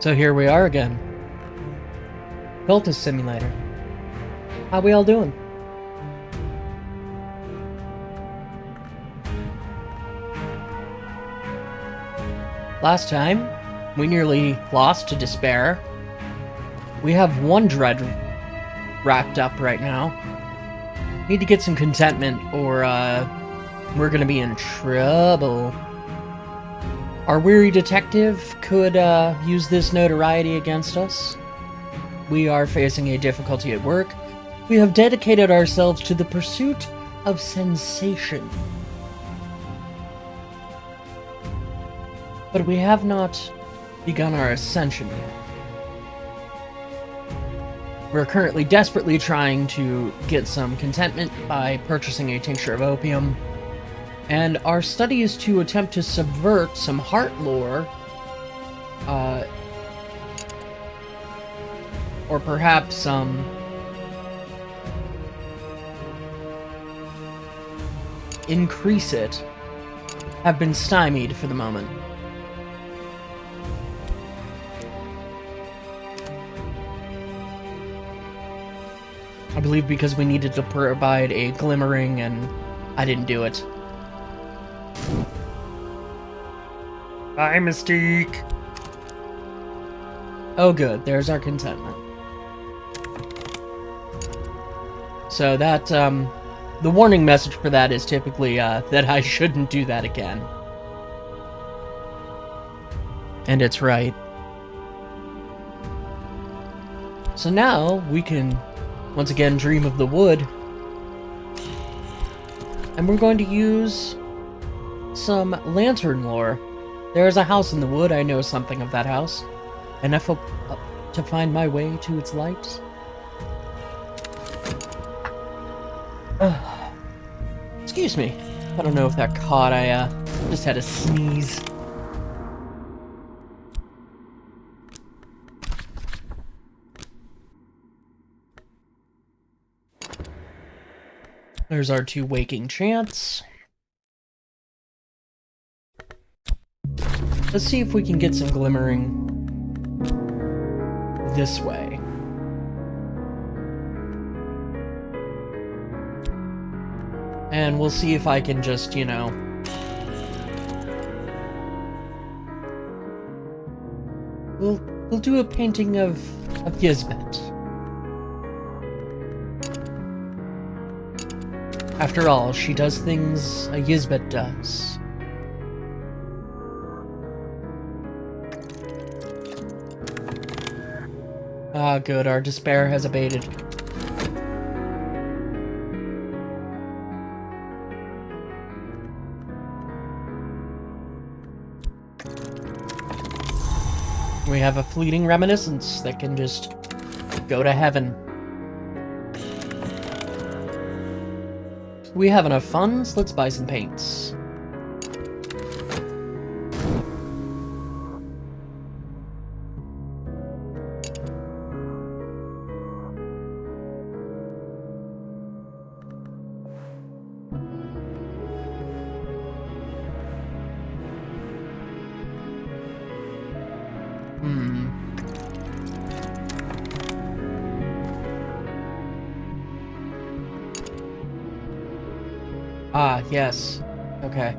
So here we are again. Cultist Simulator. How we all doing? Last time, we nearly lost to despair. We have one dread wrapped up right now. Need to get some contentment or we're gonna be in trouble. Our weary detective could use this notoriety against us. We are facing a difficulty at work. We have dedicated ourselves to the pursuit of sensation. But we have not begun our ascension yet. We're currently desperately trying to get some contentment by purchasing a tincture of opium. And our study is to attempt to subvert some heart lore, or perhaps increase it, have been stymied for the moment. I believe because we needed to provide a glimmering and I didn't do it. Bye, Mystique! Oh good, there's our contentment. So that, the warning message for that is typically, that I shouldn't do that again. And it's right. So now, we can, once again, dream of the wood. And we're going to use some lantern lore. There is a house in the wood, I know something of that house. Enough to find my way to its light. Excuse me. I don't know if that caught, I just had a sneeze. There's our two waking chants. Let's see if we can get some glimmering this way. And we'll see if I can just, you know, we'll do a painting of Yisbet. After all, she does things a Yisbet does. Ah, good, our despair has abated. We have a fleeting reminiscence that can just go to heaven. We have enough funds, let's buy some paints. Ah, yes. Okay.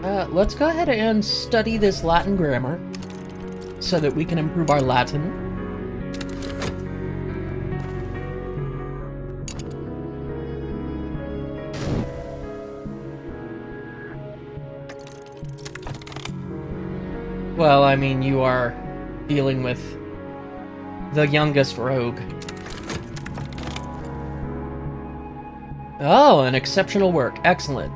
Let's go ahead and study this Latin grammar so that we can improve our Latin. Well, I mean, you are dealing with the youngest rogue. Oh, an exceptional work. Excellent.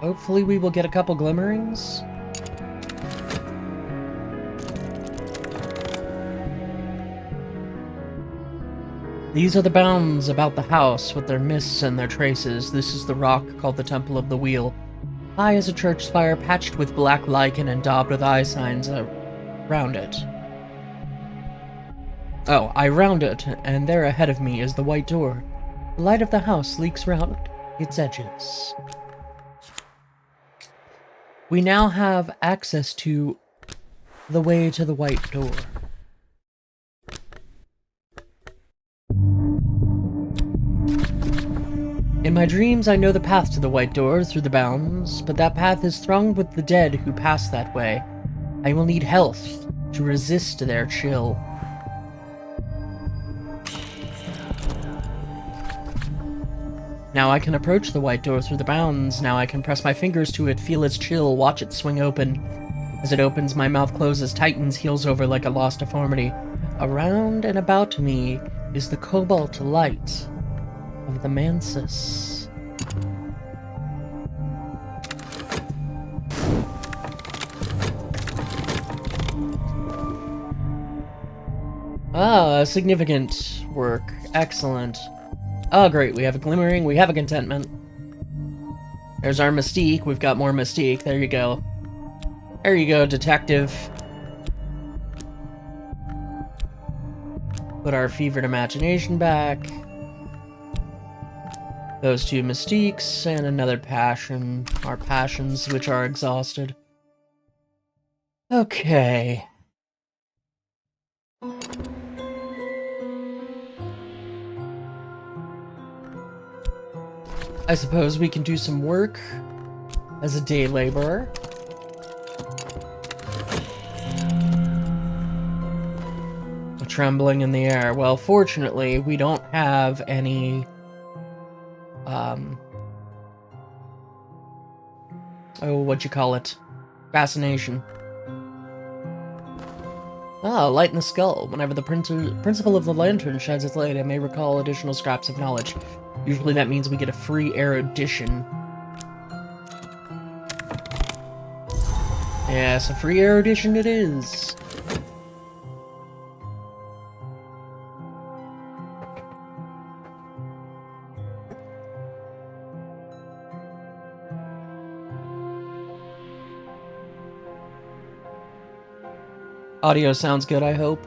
Hopefully we will get a couple glimmerings. These are the bounds about the house, with their mists and their traces. This is the rock called the Temple of the Wheel. High as a church spire, patched with black lichen and daubed with eye signs around it. Oh, I round it, and there ahead of me is the white door. The light of the house leaks round its edges. We now have access to the way to the white door. In my dreams, I know the path to the white door through the bounds, but that path is thronged with the dead who pass that way. I will need health to resist their chill. Now I can approach the white door through the bounds. Now I can press my fingers to it, feel its chill, watch it swing open. As it opens, my mouth closes, tightens, heals over like a lost deformity. Around and about me is the cobalt light of the Mansus. Ah, significant work. Excellent. Oh, great. We have a glimmering. We have a contentment. There's our mystique. We've got more mystique. There you go. There you go, detective. Put our fevered imagination back. Those two mystiques, and another passion. Our passions, which are exhausted. Okay. I suppose we can do some work as a day laborer. A trembling in the air. Well, fortunately, we don't have any what'd you call it? Fascination. Ah, light in the skull. Whenever the principle of the lantern shines its light, I may recall additional scraps of knowledge. Usually that means we get a free erudition. Yes, a free erudition it is. Audio sounds good, I hope.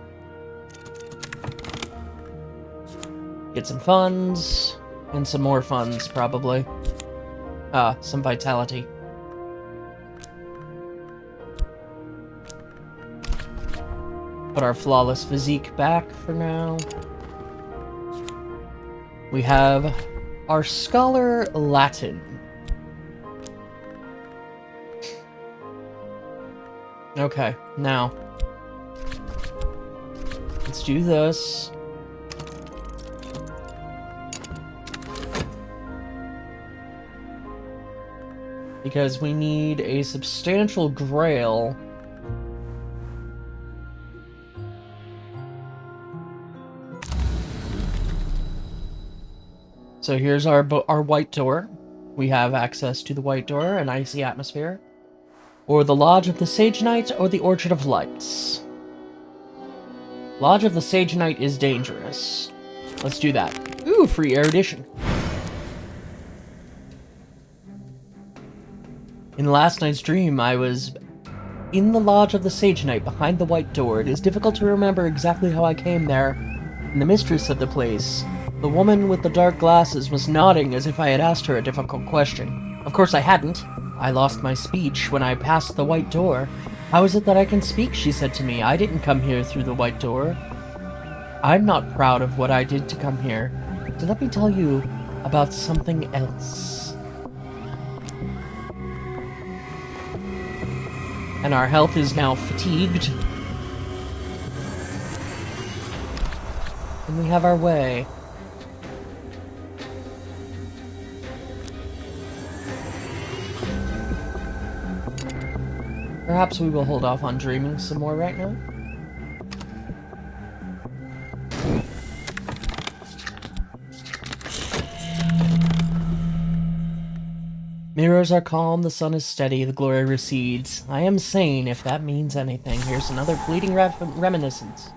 Get some funds. And some more funds, probably. Ah, some vitality. Put our flawless physique back for now. We have our Scholar Latin. Okay, now. Let's do this. Because we need a substantial grail. So here's our white door. We have access to the white door, an icy atmosphere. Or the Lodge of the Sage Knight, or the Orchard of Lights. Lodge of the Sage Knight is dangerous. Let's do that. Ooh, free erudition. In last night's dream, I was in the Lodge of the Sage Knight behind the white door. It is difficult to remember exactly how I came there. And the mistress of the place, the woman with the dark glasses, was nodding as if I had asked her a difficult question. Of course I hadn't. I lost my speech when I passed the white door. How is it that I can speak, she said to me. I didn't come here through the white door. I'm not proud of what I did to come here. So let me tell you about something else. And our health is now fatigued. And we have our way. Perhaps we will hold off on dreaming some more right now. Mirrors are calm, the sun is steady, the glory recedes. I am sane, if that means anything. Here's another fleeting reminiscence.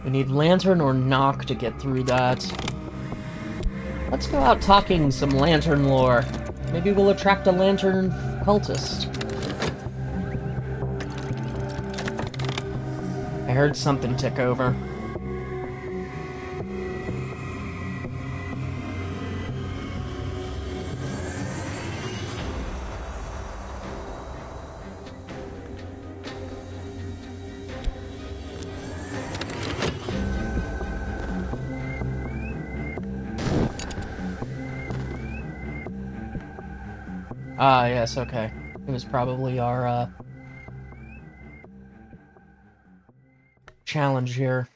We need lantern or knock to get through that. Let's go out talking some lantern lore. Maybe we'll attract a lantern cultist. I heard something tick over. Ah, yes, okay. It was probably our, challenge here.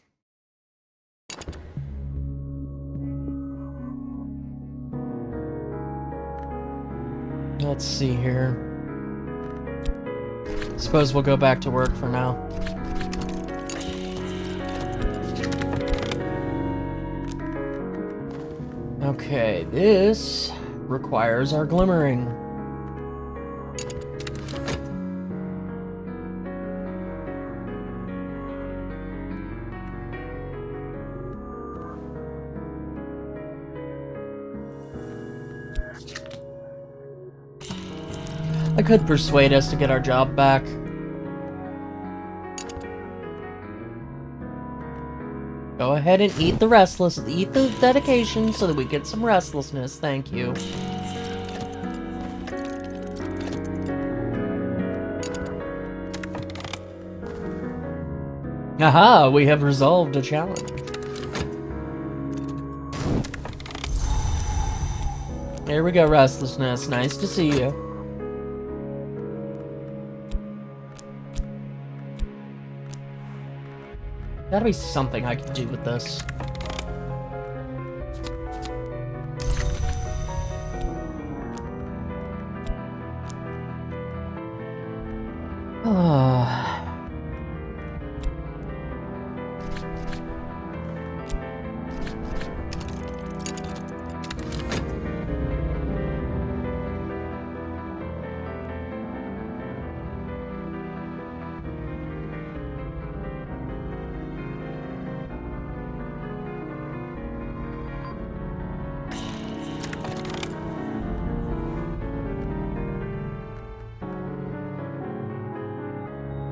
Let's see here. Suppose we'll go back to work for now. Okay, this requires our glimmering. I could persuade us to get our job back. Go ahead and eat the dedication so that we get some restlessness, thank you. Aha, we have resolved a challenge. There we go, restlessness, nice to see you. Gotta be something I can do with this.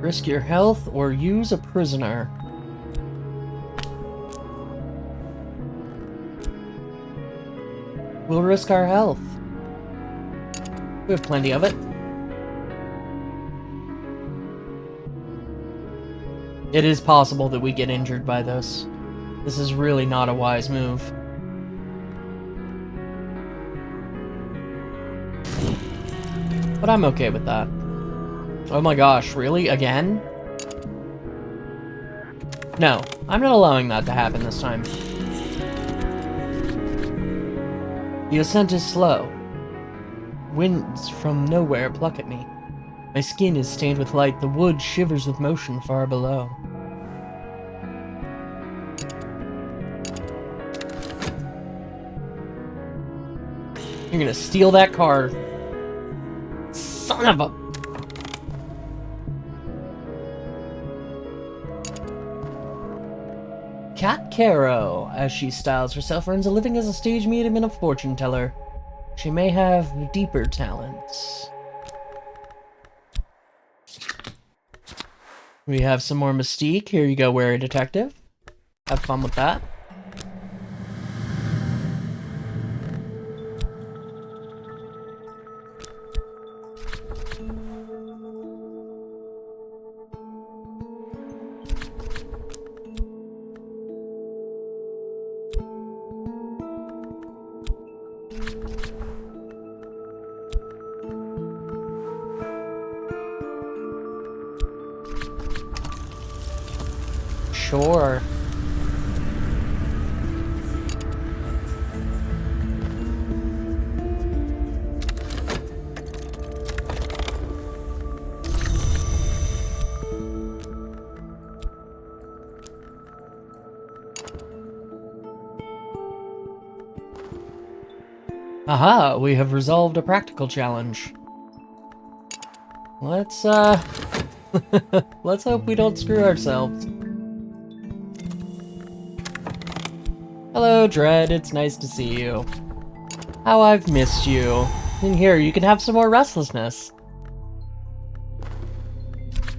Risk your health or use a prisoner. We'll risk our health. We have plenty of it. It is possible that we get injured by this. This is really not a wise move. But I'm okay with that. Oh my gosh, really? Again? No, I'm not allowing that to happen this time. The ascent is slow. Winds from nowhere pluck at me. My skin is stained with light, the wood shivers with motion far below. You're gonna steal that car. Son of a... Cat Caro, as she styles herself, earns a living as a stage medium and a fortune teller. She may have deeper talents. We have some more mystique. Here you go, wary detective. Have fun with that. Sure. Aha, we have resolved a practical challenge. Let's let's hope we don't screw ourselves. Hello, Dread, it's nice to see you. How I've missed you. And here, you can have some more restlessness.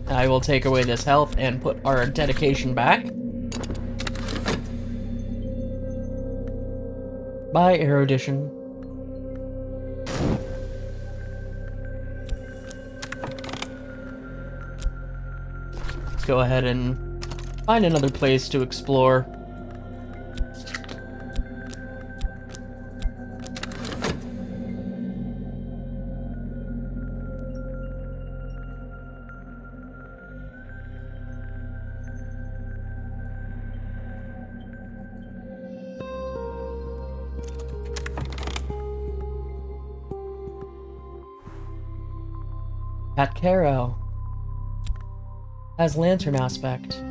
I will take away this health and put our dedication back. Bye, erudition. Let's go ahead and find another place to explore. Cat Caro has lantern aspect.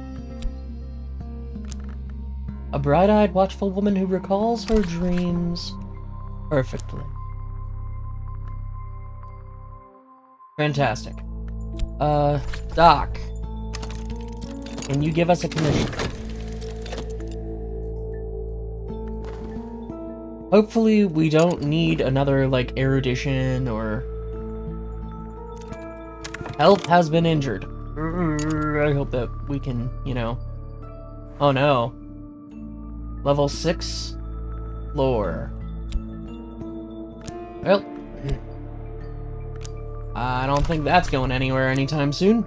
A bright-eyed, watchful woman who recalls her dreams perfectly. Fantastic. Doc, can you give us a commission? Hopefully we don't need another, like, erudition or... Health has been injured. I hope that we can, you know... Oh no. Level 6 lore. Well, I don't think that's going anywhere anytime soon.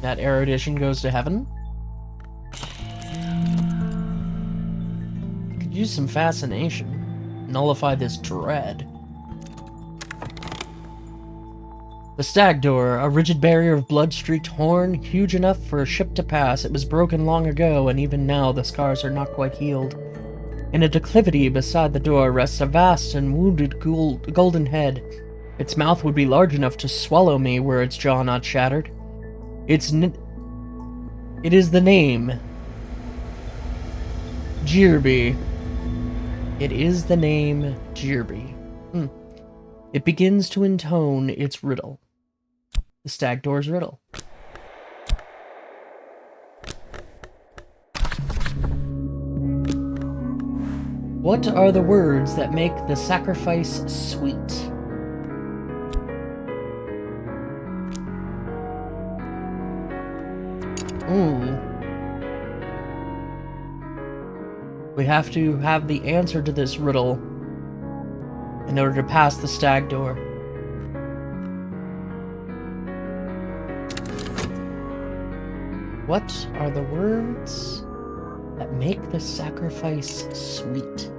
That erudition goes to heaven. Could use some fascination. Nullify this dread. The stag door, a rigid barrier of blood-streaked horn, huge enough for a ship to pass. It was broken long ago, and even now the scars are not quite healed. In a declivity beside the door rests a vast and wounded golden head. Its mouth would be large enough to swallow me were its jaw not shattered. It is the name. Jirby. It is the name Jirby. It begins to intone its riddle. The stag door's riddle. What are the words that make the sacrifice sweet? We have to have the answer to this riddle in order to pass the stag door. What are the words that make the sacrifice sweet?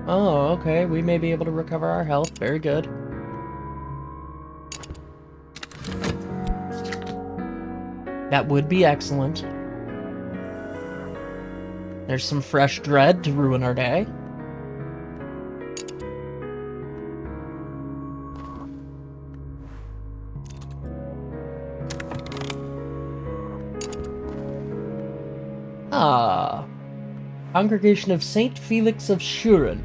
Oh, okay. We may be able to recover our health. Very good. That would be excellent. There's some fresh dread to ruin our day. Congregation of Saint Felix of Shuren.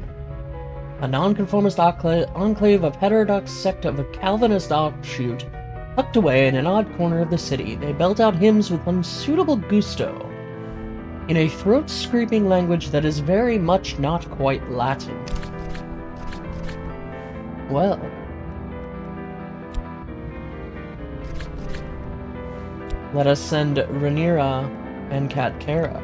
A nonconformist enclave of heterodox sect of a Calvinist offshoot, tucked away in an odd corner of the city. They belt out hymns with unsuitable gusto, in a throat-scraping language that is very much not quite Latin. Well. Let us send Rhaenyra and Cat Caro.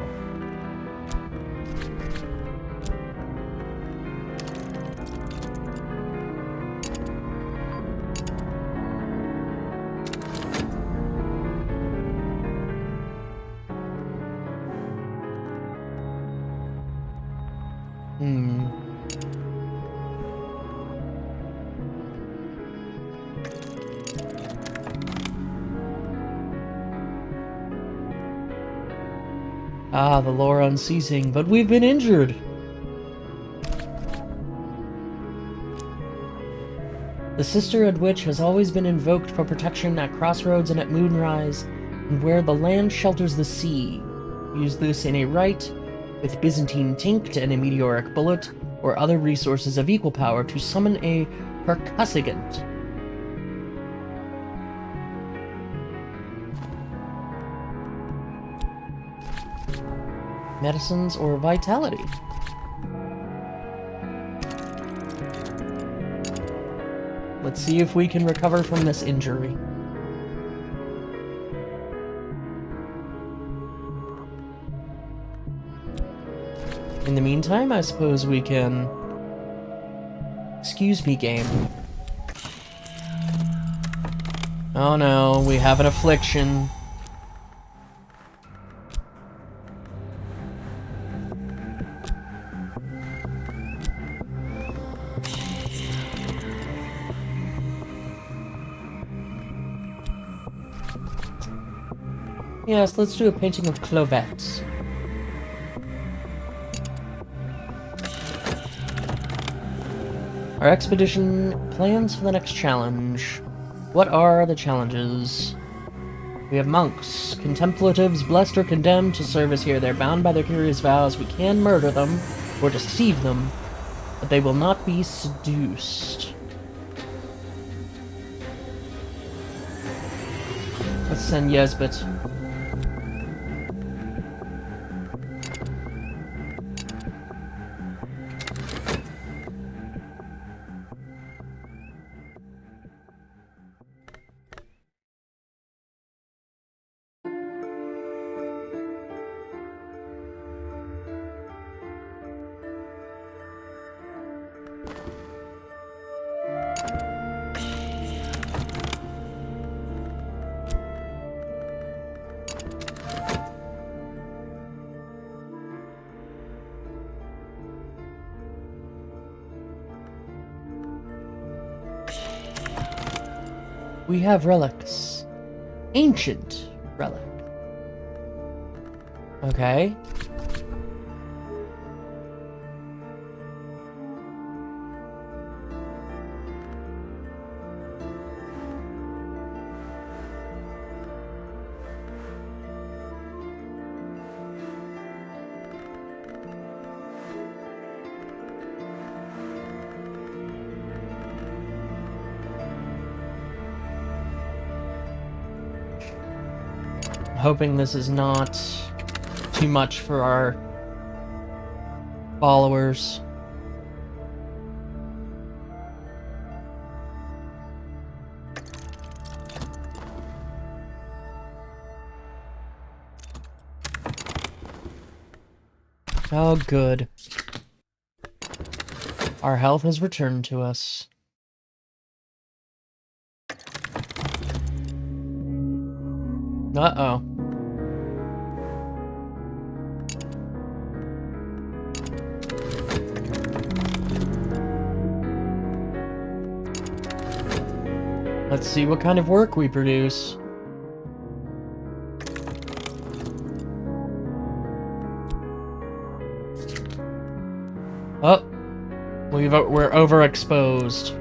The lore Unceasing, but we've been injured. The Sisterhood Witch has always been invoked for protection at crossroads and at moonrise, and where the land shelters the sea. Use this in a rite, with Byzantine tinct and a meteoric bullet, or other resources of equal power to summon a percussigant. Medicines or vitality. Let's see if we can recover from this injury. In the meantime, I suppose we can... Excuse me, game. Oh no, we have an affliction. Yes, let's do a painting of Clovette. Our expedition plans for the next challenge. What are the challenges? We have monks, contemplatives, blessed or condemned to service here. They're bound by their curious vows. We can murder them or deceive them, but they will not be seduced. Let's send Yesbet. We have relics. Ancient relic. Okay. Hoping this is not too much for our followers. Oh, good. Our health has returned to us. Uh-oh. Let's see what kind of work we produce. Oh, we're overexposed.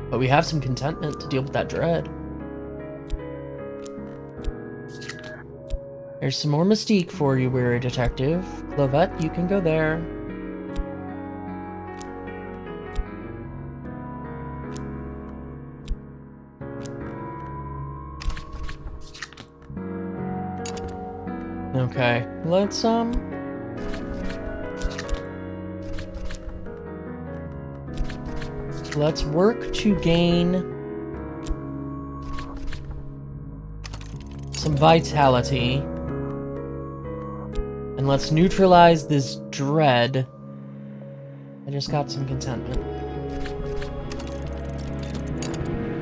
But we have some contentment to deal with that dread. There's some more mystique for you, weary detective. Clovette, you can go there. Okay, let's work to gain some vitality. And let's neutralize this dread. I just got some contentment.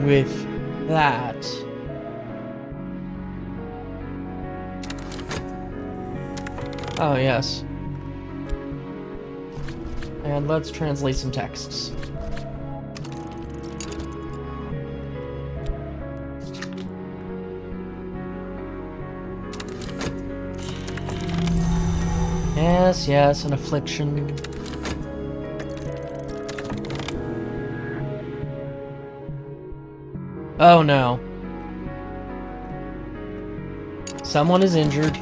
With that. Oh, yes. And let's translate some texts. Yes, yes, an affliction. Oh no. Someone is injured.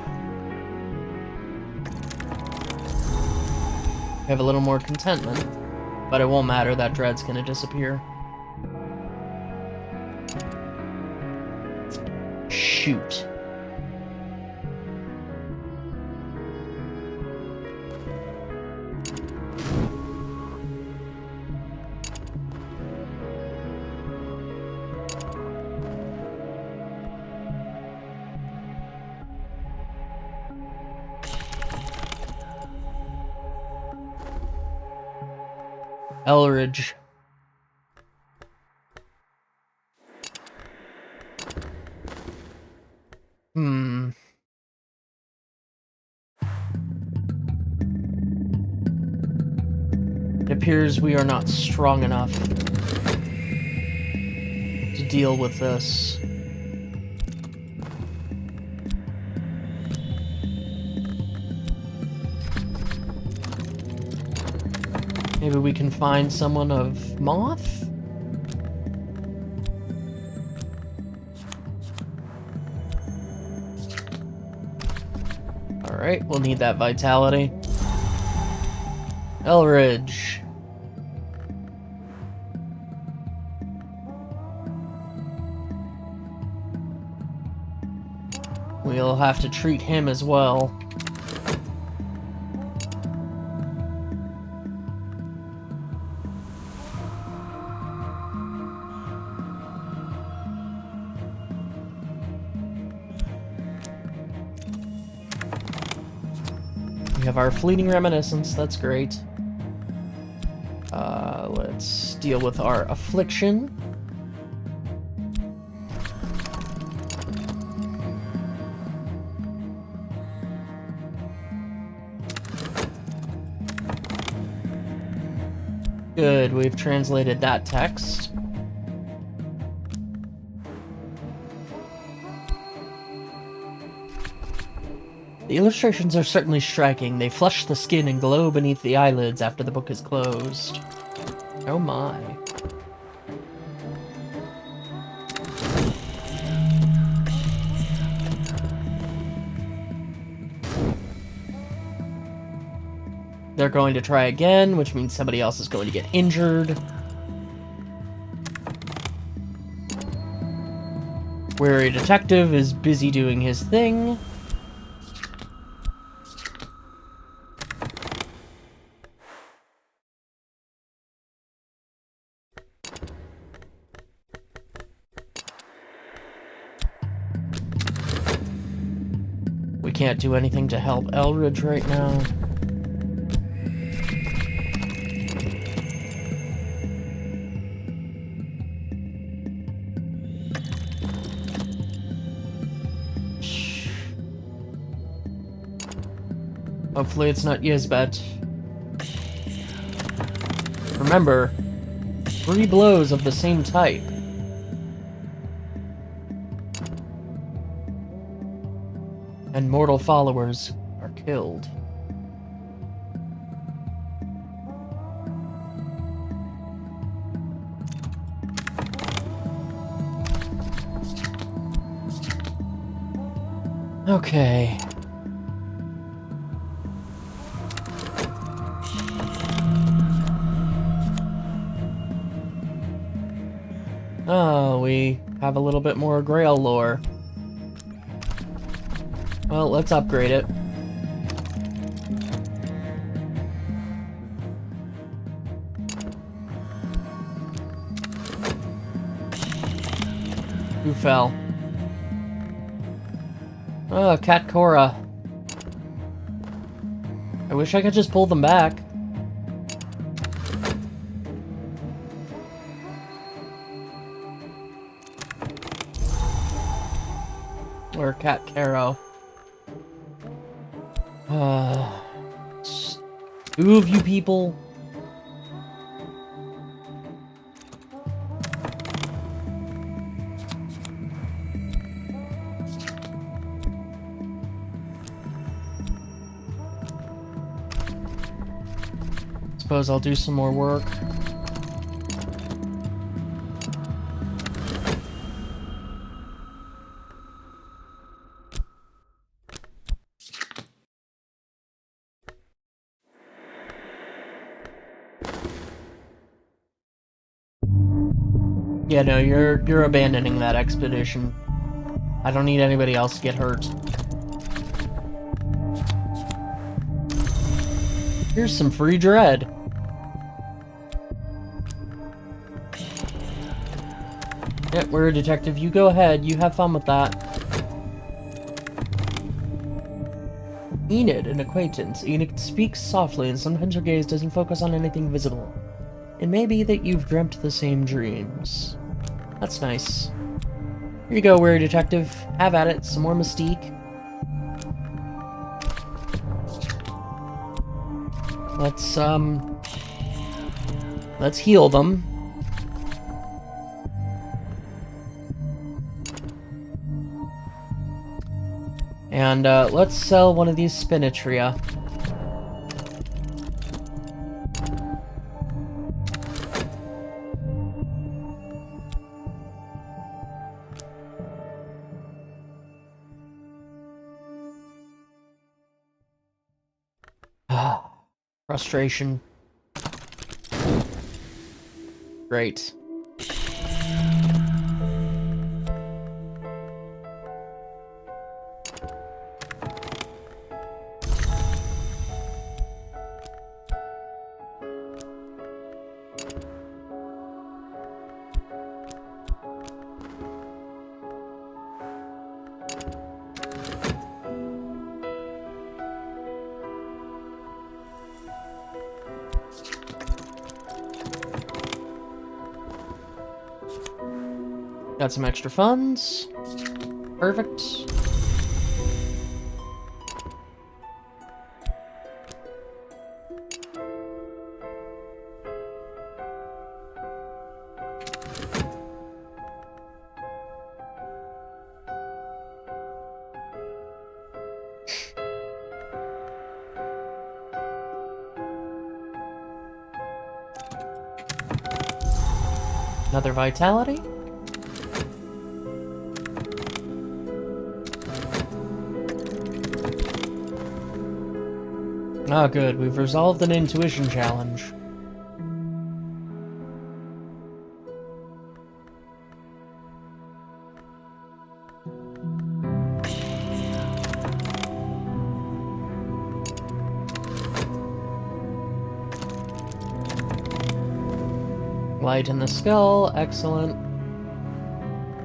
We have a little more contentment, but it won't matter, that dread's gonna disappear. Shoot. Elridge. It appears we are not strong enough to deal with this. Maybe we can find someone of Moth? Alright, we'll need that vitality. Elridge. We'll have to treat him as well. We have our fleeting reminiscence, that's great. Let's deal with our affliction. Good, we've translated that text. The illustrations are certainly striking. They flush the skin and glow beneath the eyelids after the book is closed. Oh my. They're going to try again, which means somebody else is going to get injured. Wary detective is busy doing his thing. We can't do anything to help Elridge right now. Hopefully it's not Yizbet. Remember, 3 blows of the same type. And mortal followers are killed. Okay. Oh, we have a little bit more Grail lore. Well, let's upgrade it. Who fell? Oh, Cat Cora. I wish I could just pull them back. Or Cat Caro. 2 of you people. Suppose I'll do some more work. Yeah, no, you're abandoning that expedition. I don't need anybody else to get hurt. Here's some free dread. Yep, we're a detective. You go ahead. You have fun with that. Enid, an acquaintance. Enid speaks softly, and sometimes her gaze doesn't focus on anything visible. It may be that you've dreamt the same dreams. That's nice. Here you go, wary detective. Have at it. Some more mystique. Let's heal them. And, let's sell one of these Spinatria. Frustration. Great. Got some extra funds. Perfect. Another vitality. Ah, good. We've resolved an intuition challenge. Light in the skull, excellent.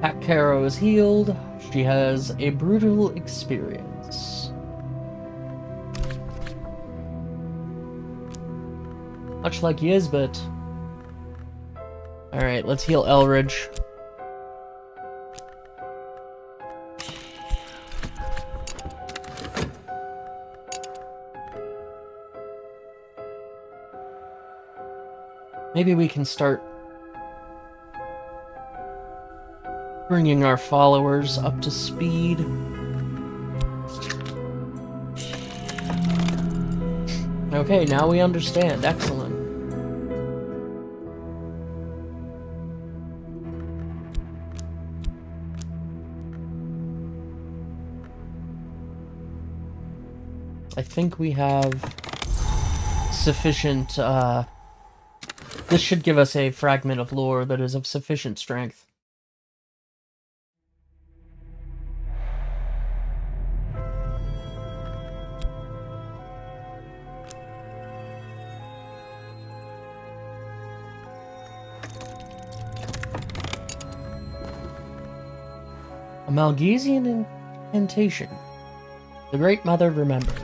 Pat Caro is healed. She has a brutal experience. Much like Yizbet. Alright, let's heal Elridge. Maybe we can start bringing our followers up to speed. Okay, now we understand. Excellent. I think we have sufficient, this should give us a fragment of lore that is of sufficient strength. A Malgesian incantation. The Great Mother remembers.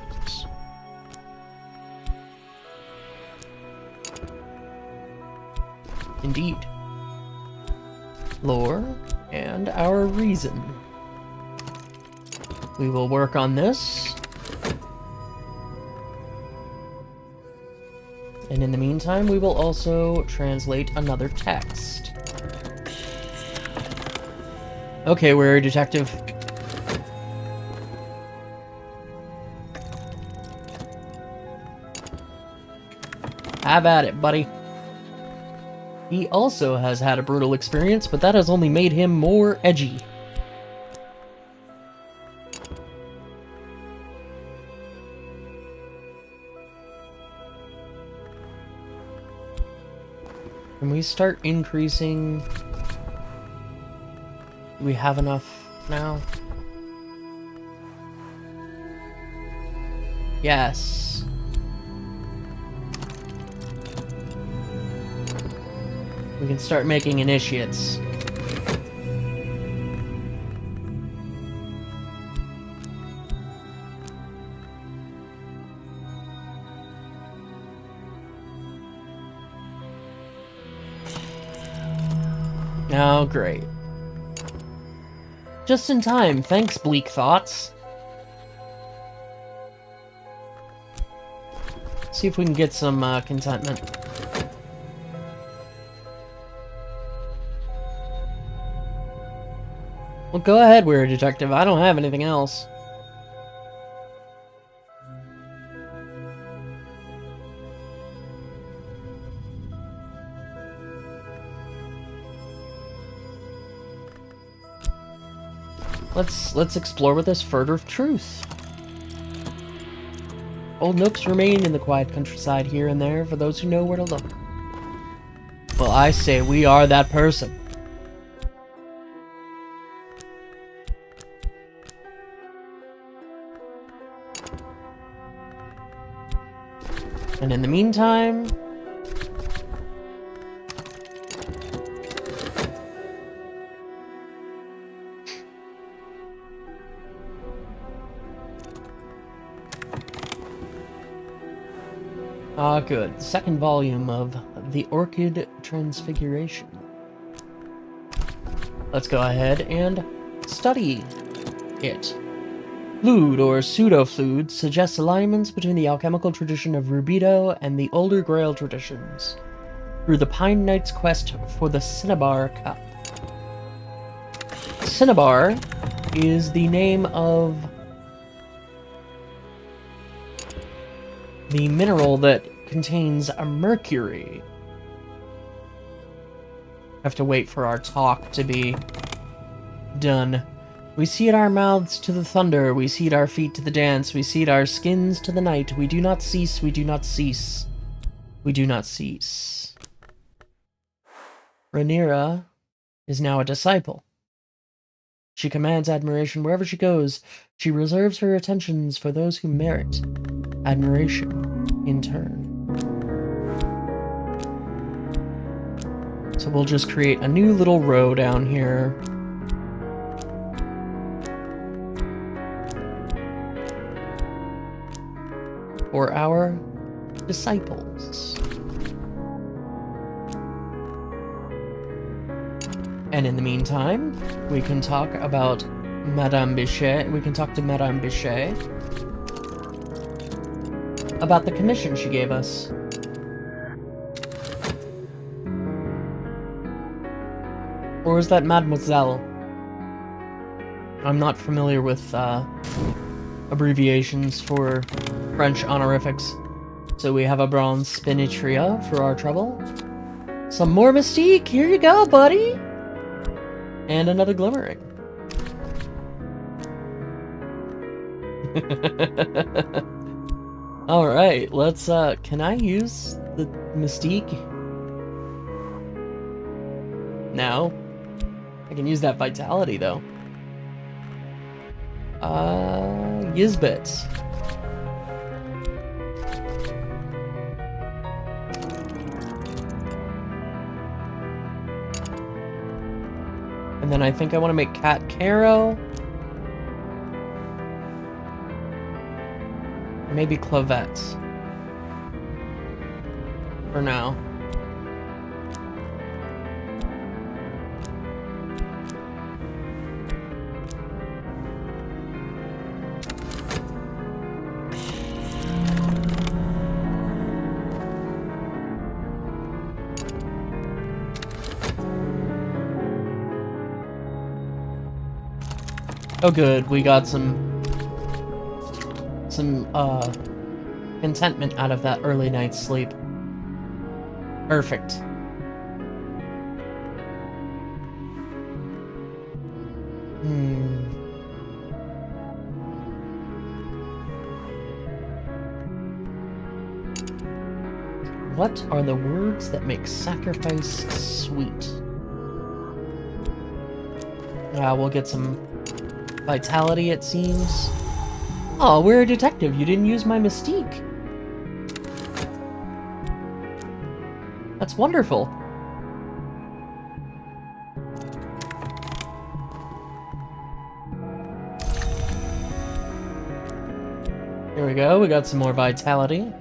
Indeed. Lore and our reason. We will work on this. And in the meantime, we will also translate another text. Okay, we're a detective. Have at it, buddy. He also has had a brutal experience, but that has only made him more edgy. Can we start increasing? Do we have enough now? Yes. We can start making initiates. Oh, great. Just in time, thanks, Bleak Thoughts. See if we can get some contentment. Well, go ahead, Weird Detective. I don't have anything else. Let's explore with this further truth. Old nooks remain in the quiet countryside here and there for those who know where to look. Well, I say we are that person. And in the meantime... Ah, good. The second volume of The Orchid Transfiguration. Let's go ahead and study it. Fluid or pseudo-fluid suggests alignments between the alchemical tradition of Rubido and the older Grail traditions, through the Pine Knight's quest for the Cinnabar Cup. Cinnabar is the name of the mineral that contains a mercury. Have to wait for our talk to be done. We seat our mouths to the thunder, we seat our feet to the dance, we seat our skins to the night. We do not cease, we do not cease. We do not cease. Rhaenyra is now a disciple. She commands admiration wherever she goes. She reserves her attentions for those who merit admiration in turn. So we'll just create a new little row down here. For our disciples. And in the meantime, we can talk about Madame Bichet. We can talk to Madame Bichet about the commission she gave us. Or is that Mademoiselle? I'm not familiar with abbreviations for French honorifics. So we have a bronze spinitria for our trouble. Some more mystique, here you go, buddy! And another glimmering. Alright, let's, can I use the mystique? No. I can use that vitality, though. Yizbit. And then I think I want to make Cat Caro. Maybe Clavette. For now. Oh good, we got some contentment out of that early night's sleep. Perfect. What are the words that make sacrifice sweet? We'll get some vitality, it seems. Oh, we're a detective. You didn't use my mystique. That's wonderful. Here we go. We got some more vitality.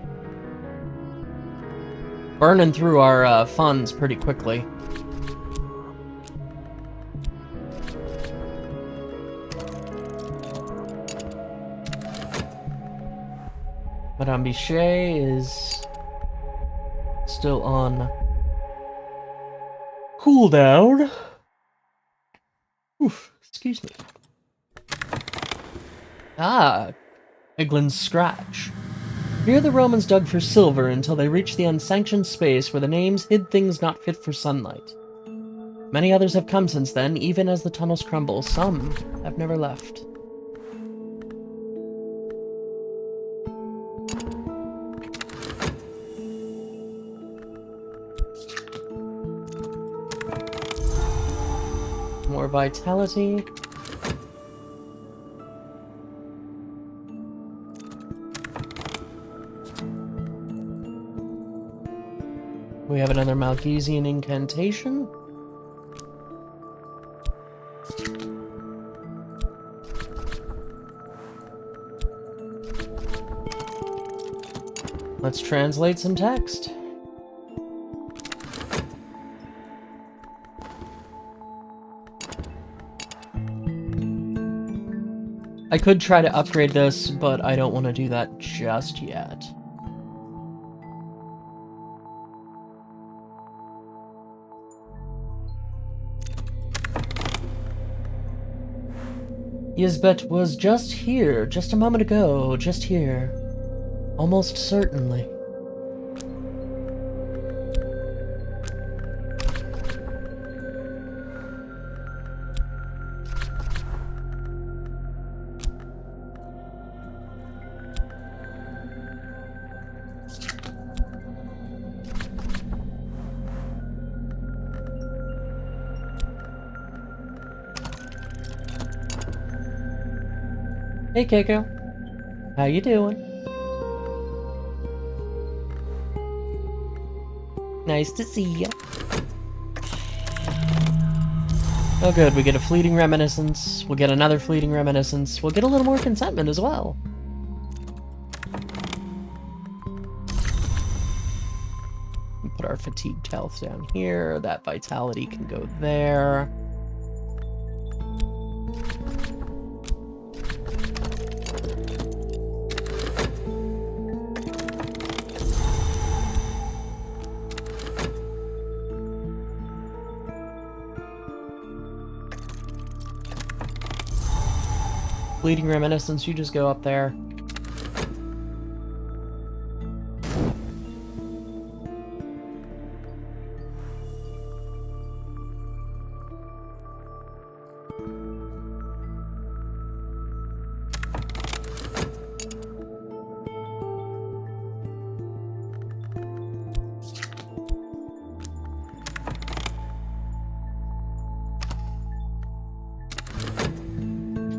Burning through our funds pretty quickly. Madame Bichet is still on cooldown. Oof, excuse me. Ah, Eglin's Scratch. Here the Romans dug for silver until they reached the unsanctioned space where the names hid things not fit for sunlight. Many others have come since then, even as the tunnels crumble. Some have never left. more vitality. We have another Malgesian incantation. Let's translate some text. I could try to upgrade this, but I don't want to do that just yet. Yisbet was just here, just a moment ago, just here. Almost certainly. Hey, Keiko. How you doing? Nice to see ya. Oh good, we get a fleeting reminiscence. We'll get another fleeting reminiscence. We'll get a little more contentment as well. Put our fatigued health down here. That vitality can go there. Fleeting reminiscence, you just go up there.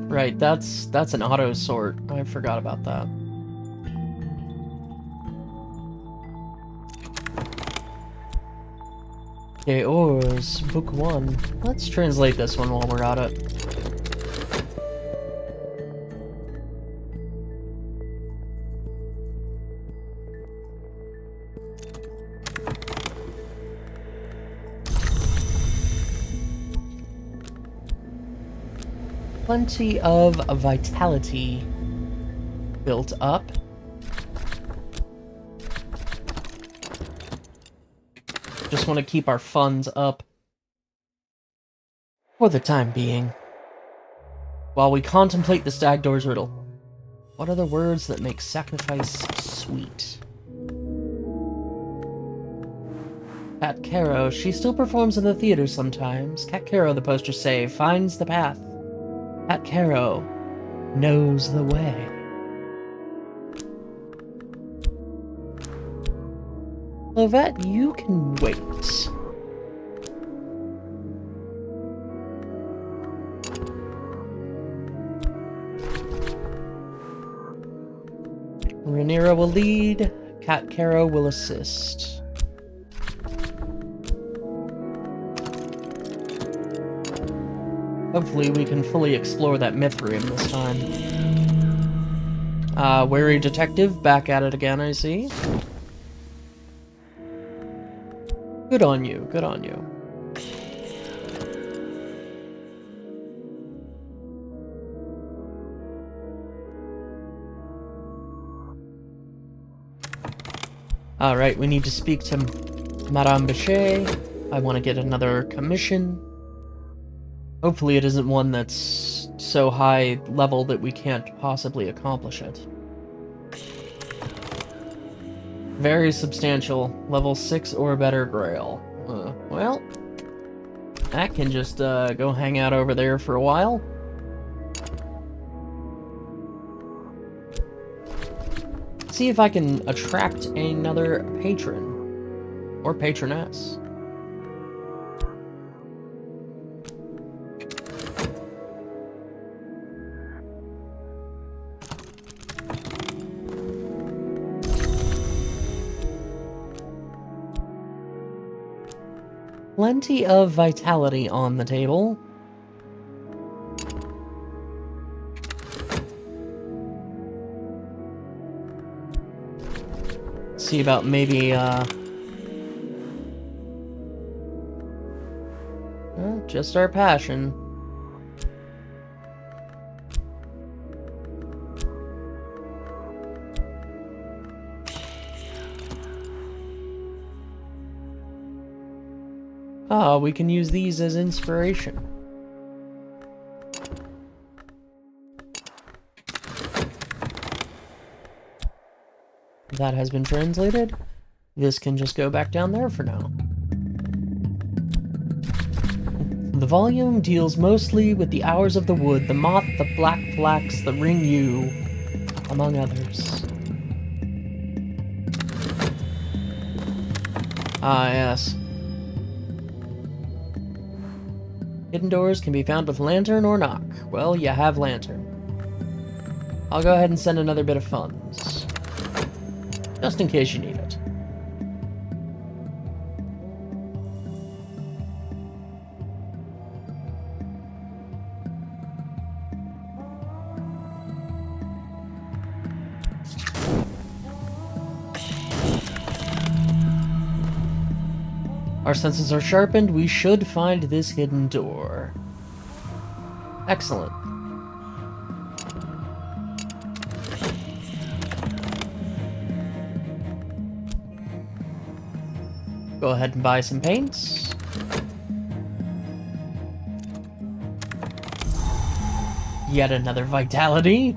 Right, that's an auto sort. I forgot about that. Okay, Ors, book 1. Let's translate this one while we're at it. Plenty of vitality built up. Just want to keep our funds up for the time being. While we contemplate the Stagdoor's riddle, what are the words that make sacrifice sweet? Cat Caro, she still performs in the theater sometimes. Cat Caro, the posters say, finds the path. Cat Caro knows the way. Lovette, you can wait. Rhaenyra will lead, Cat Caro will assist. Hopefully we can fully explore that myth room this time. Wary detective, back at it again, I see. Good on you, good on you. Alright, we need to speak to Madame Bechet. I want to get another commission. Hopefully it isn't one that's so high level that we can't possibly accomplish it. Very substantial. Level 6 or better grail. Well, I can just go hang out over there for a while. See if I can attract another patron. Or patroness. plenty of vitality on the table. See about maybe, just our passion. Ah, we can use these as inspiration. That has been translated. This can just go back down there for now. The volume deals mostly with the hours of the wood, the moth, the black flax, the ring yew, among others. Ah, yes. Hidden doors can be found with lantern or knock. Well, you have lantern. I'll go ahead and send another bit of funds. Just in case you need it. Our senses are sharpened. We should find this hidden door. Excellent. Go ahead and buy some paints. Yet another vitality.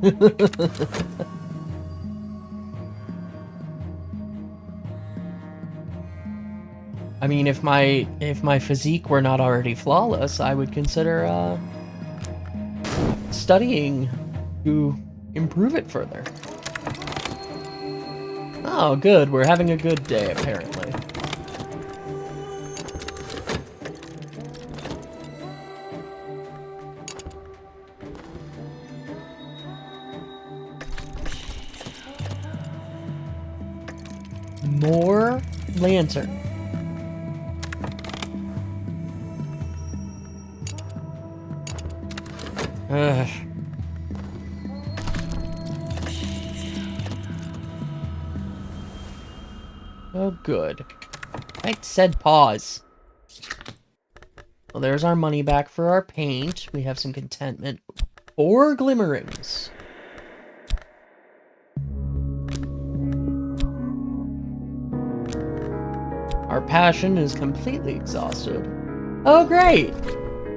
I mean, if my physique were not already flawless, I would consider studying to improve it further. Oh, good. We're having a good day, apparently. More lantern. Ugh. Oh, good. I said pause. Well, there's our money back for our paint. We have some contentment. 4 glimmerings. Our passion is completely exhausted. Oh, great!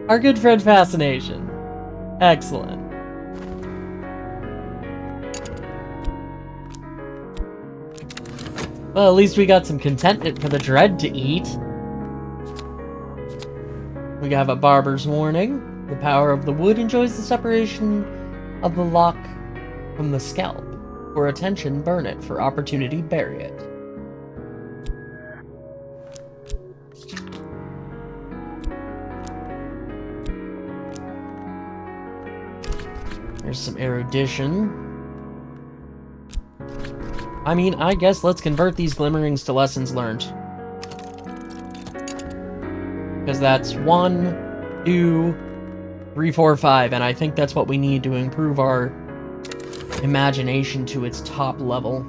Our good friend Fascination. Excellent. Well, at least we got some contentment for the dread to eat. We have a barber's warning. The power of the wood enjoys the separation of the lock from the scalp. For attention, burn it. For opportunity, bury it. There's some erudition. I mean, I guess let's convert these glimmerings to lessons learned. Because that's 1, 2, 3, 4, 5, and I think that's what we need to improve our imagination to its top level.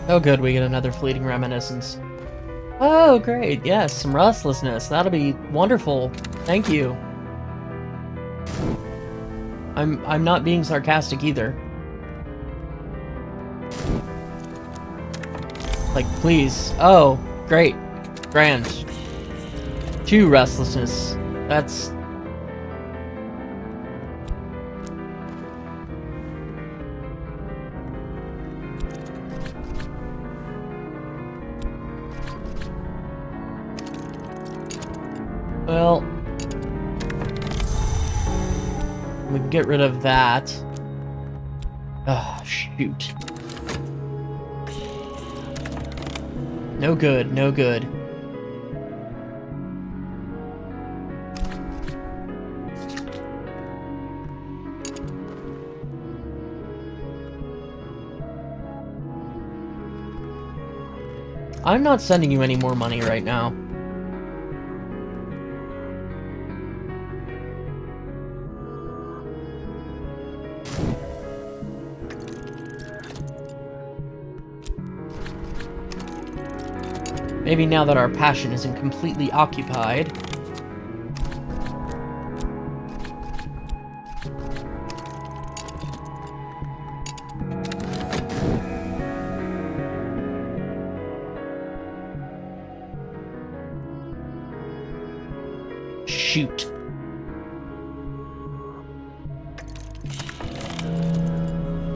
Oh good, we get another fleeting reminiscence. Oh great, yes, some restlessness. That'll be wonderful. Thank you. I'm not being sarcastic either. Like, please. Oh, great. Grand. 2 restlessness. That's... Well, we can get rid of that. Ah, shoot. No good, no good. I'm not sending you any more money right now. Maybe now that our passion isn't completely occupied. Shoot.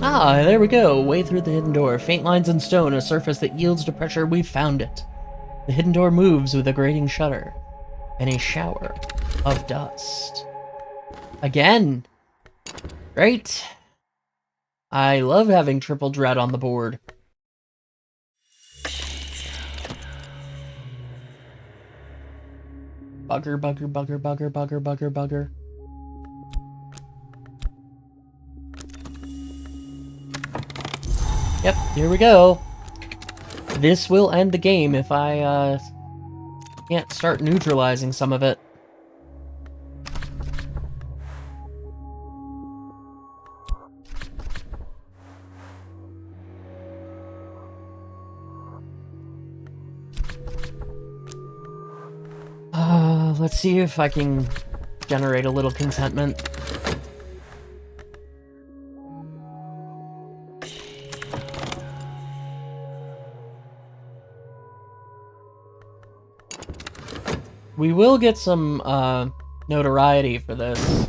Ah, there we go. Way through the hidden door. Faint lines in stone, a surface that yields to pressure. We've found it. The hidden door moves with a grating shudder and a shower of dust. Again. Great. I love having triple dread on the board. Bugger, bugger, bugger, bugger, bugger, bugger, bugger. Yep, here we go. This will end the game if I can't start neutralizing some of it. Let's see if I can generate a little contentment. We will get some notoriety for this,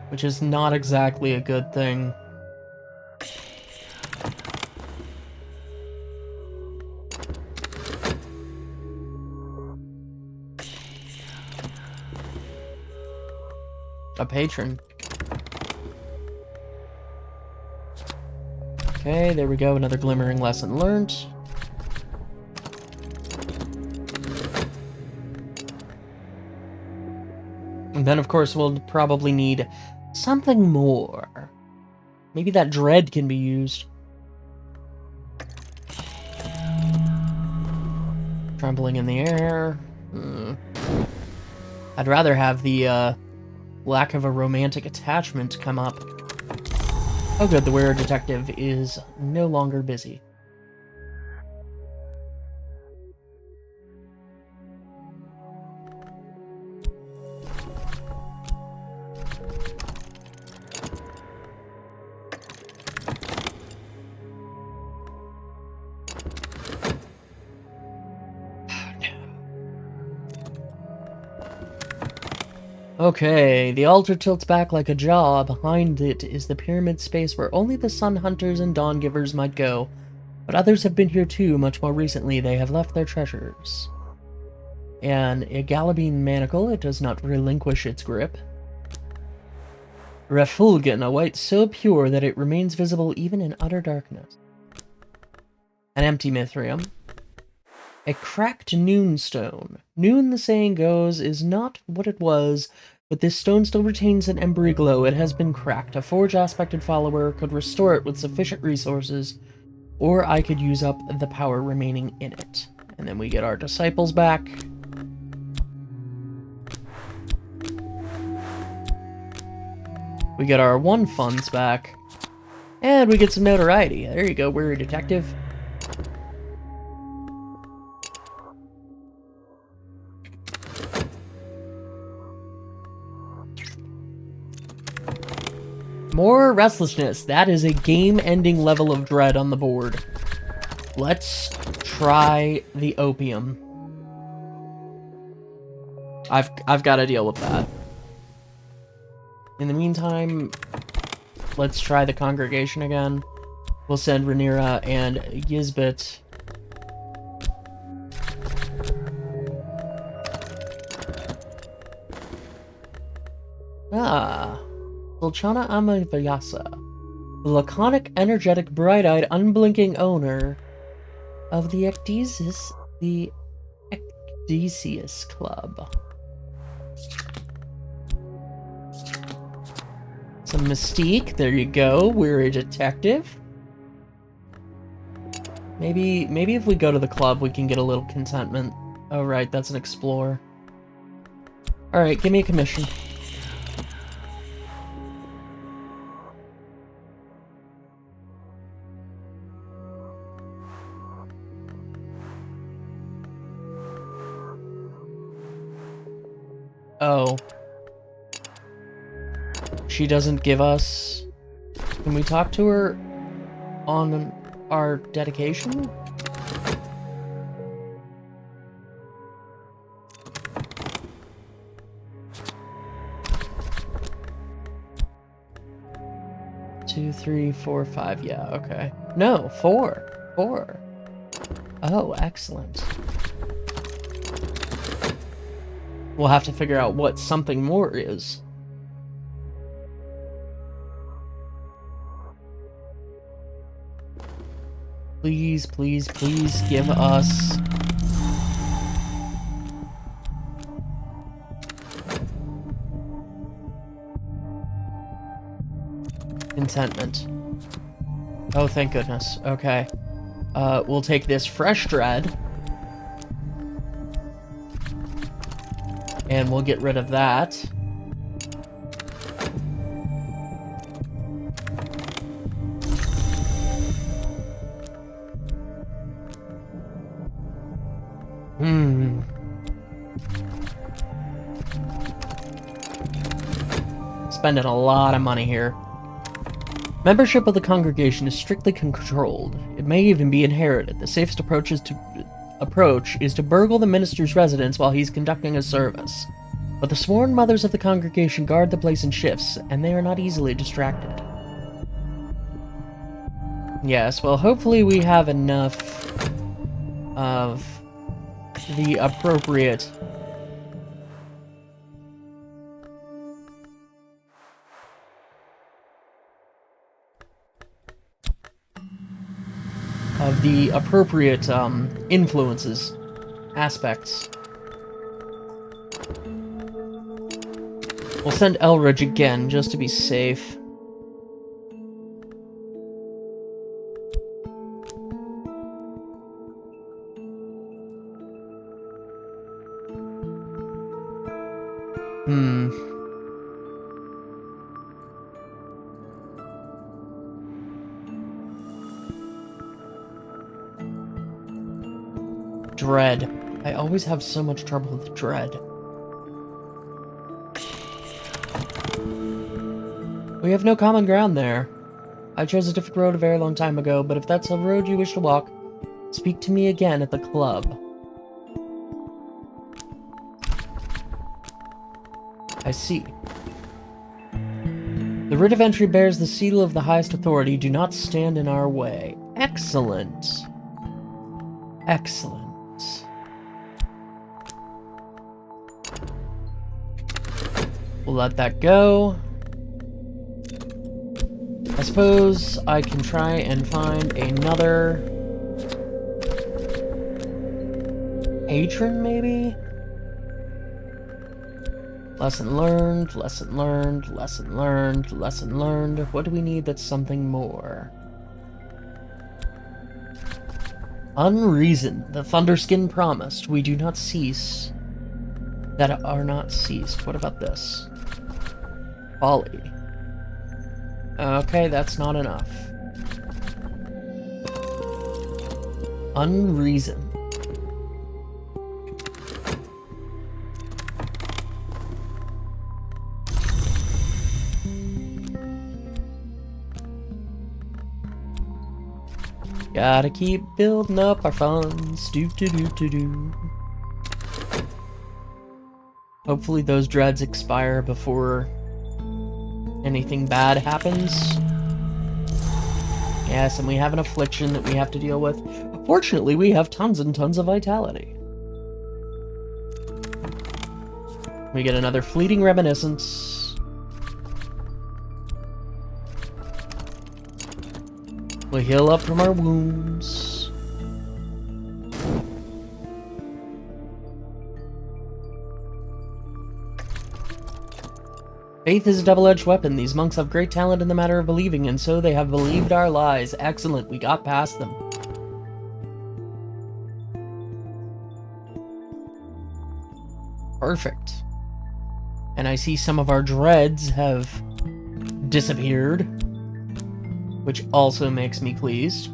which is not exactly a good thing. A patron. Okay, there we go. Another glimmering lesson learned. And then, of course, we'll probably need something more. Maybe that dread can be used. Trembling in the air. I'd rather have the lack of a romantic attachment come up. Oh good, the wearer detective is no longer busy. Okay, the altar tilts back like a jaw. Behind it is the pyramid space where only the sun hunters and dawn givers might go. But others have been here too. Much more recently, they have left their treasures. And a galabine manacle, it does not relinquish its grip. Refulgent, a white so pure that it remains visible even in utter darkness. An empty mithrium. A cracked noon stone. Noon, the saying goes, is not what it was, but this stone still retains an embery glow. It has been cracked. A forge-aspected follower could restore it with sufficient resources, or I could use up the power remaining in it. And then we get our disciples back. We get our 1 funds back. And we get some notoriety. There you go, we're a detective. More restlessness. That is a game-ending level of dread on the board. Let's try the opium. I've got to deal with that. In the meantime, let's try the congregation again. We'll send Rhaenyra and Ysbit. Sulchana Amavyasa, the laconic, energetic, bright-eyed, unblinking owner of the Ecdysis Club. Some mystique, there you go, we're a detective. Maybe if we go to the club, we can get a little contentment. Oh, right, that's an explorer. Alright, give me a commission. Oh. She doesn't give us... Can we talk to her on our dedication? Two, 3, 4, 5. Yeah, okay. No, 4. 4. Oh, excellent. We'll have to figure out what something more is. Please, please, please give us... contentment. Oh, thank goodness. Okay. We'll take this fresh dread. And we'll get rid of that. Spending a lot of money here. Membership of the congregation is strictly controlled. It may even be inherited. The safest approach is to burgle the minister's residence while he's conducting a service. But the sworn mothers of the congregation guard the place in shifts, and they are not easily distracted. Yes, well, hopefully we have enough of the appropriate... influences, aspects. We'll send Elridge again, just to be safe. Dread. I always have so much trouble with dread. We have no common ground there. I chose a different road a very long time ago, but if that's a road you wish to walk, speak to me again at the club. I see. The writ of entry bears the seal of the highest authority. Do not stand in our way. Excellent. Excellent. We'll let that go. I suppose I can try and find another patron, maybe? Lesson learned, lesson learned, lesson learned, lesson learned. What do we need that's something more? Unreasoned. The Thunderskin promised. We do not cease. That are not ceased. What about this? Folly. Okay, that's not enough. Unreasoned. Gotta keep building up our funds. Do. Hopefully those dreads expire before anything bad happens. Yes, and we have an affliction that we have to deal with. Fortunately, we have tons and tons of vitality. We get another fleeting reminiscence. We heal up from our wounds. Faith is a double-edged weapon. These monks have great talent in the matter of believing, and so they have believed our lies. Excellent, we got past them. Perfect. And I see some of our dreads have disappeared, which also makes me pleased.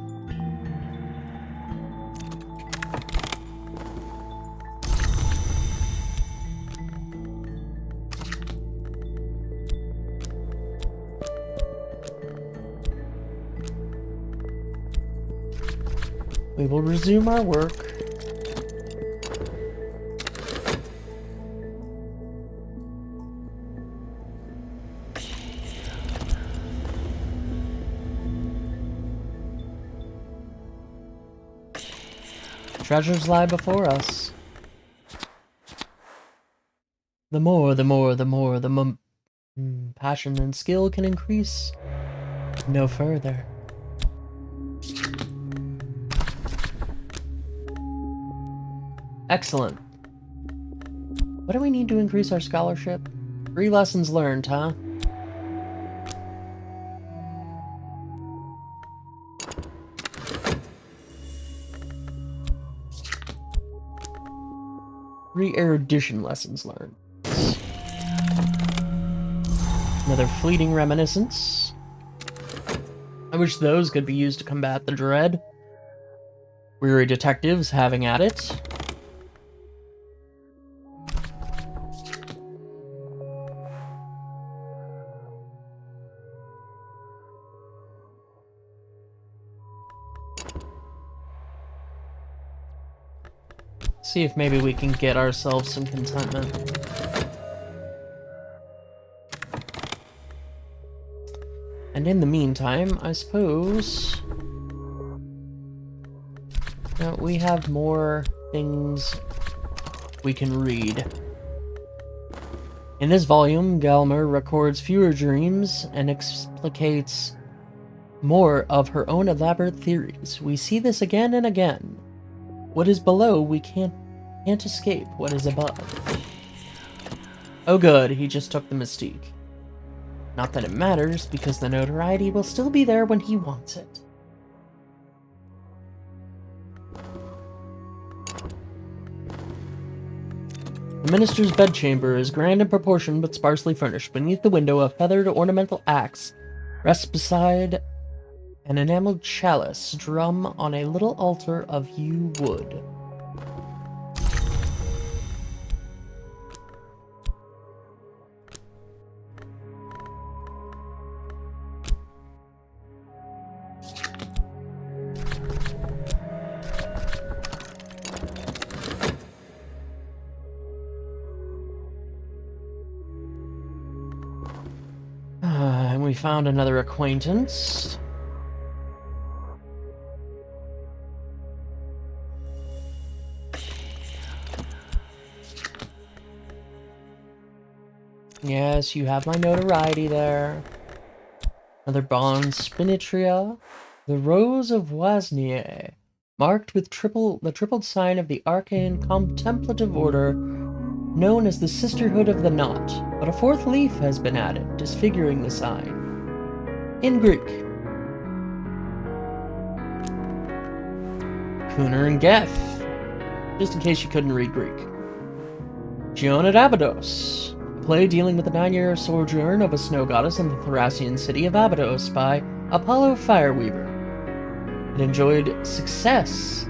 We will resume our work. Treasures lie before us. The passion and skill can increase no further. Excellent. What do we need to increase our scholarship? 3 lessons learned, huh? Erudition lessons learned. Another fleeting reminiscence. I wish those could be used to combat the dread. Weary detectives having at it. See if maybe we can get ourselves some contentment. And in the meantime, I suppose that we have more things we can read. In this volume, Galmer records fewer dreams and explicates more of her own elaborate theories. We see this again and again. What is below, we can't escape what is above. Oh good, he just took the mystique. Not that it matters, because the notoriety will still be there when he wants it. The minister's bedchamber is grand in proportion but sparsely furnished. Beneath the window, a feathered ornamental axe rests beside an enameled chalice drum on a little altar of yew wood. And we found another acquaintance. Yes, you have my notoriety there. Another bond, Spinitria, the Rose of Waznier, marked with the tripled sign of the arcane contemplative order known as the Sisterhood of the Knot, but a 4th leaf has been added, disfiguring the sign. In Greek. Kuner and Geth, just in case you couldn't read Greek. Gion at Abydos, a play dealing with the 9-year sojourn of a snow goddess in the Thracian city of Abydos by Apollo Fireweaver. It enjoyed success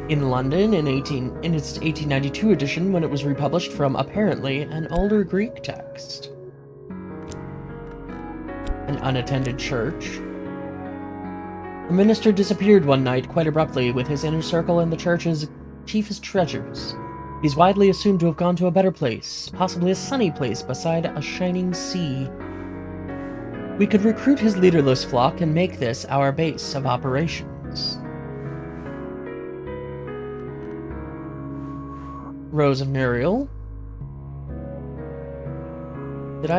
in London in its 1892 edition when it was republished from, apparently, an older Greek text. An unattended church. The minister disappeared one night quite abruptly with his inner circle and the church's chiefest treasures. He's widely assumed to have gone to a better place, possibly a sunny place beside a shining sea. We could recruit his leaderless flock and make this our base of operations. Rose of Nuriel. Did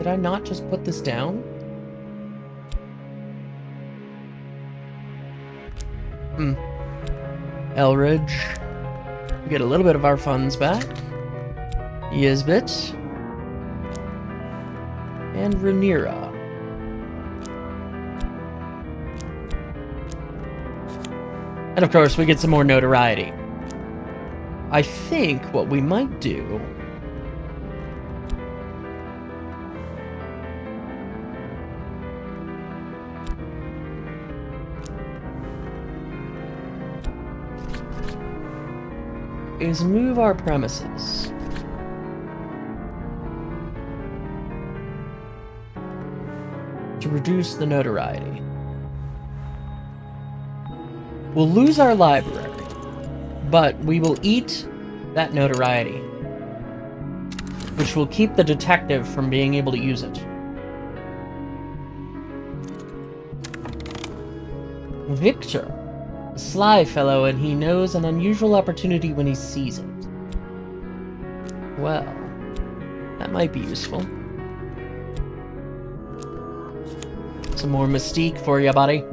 I not just put this down? Elridge. We get a little bit of our funds back. Yizbit. And Rhaenyra. And of course, we get some more notoriety. I think what we might do is move our premises. To reduce the notoriety. We'll lose our library, but we will eat that notoriety, which will keep the detective from being able to use it. Victor. A sly fellow, and he knows an unusual opportunity when he sees it. Well, that might be useful. Some more mystique for you, buddy.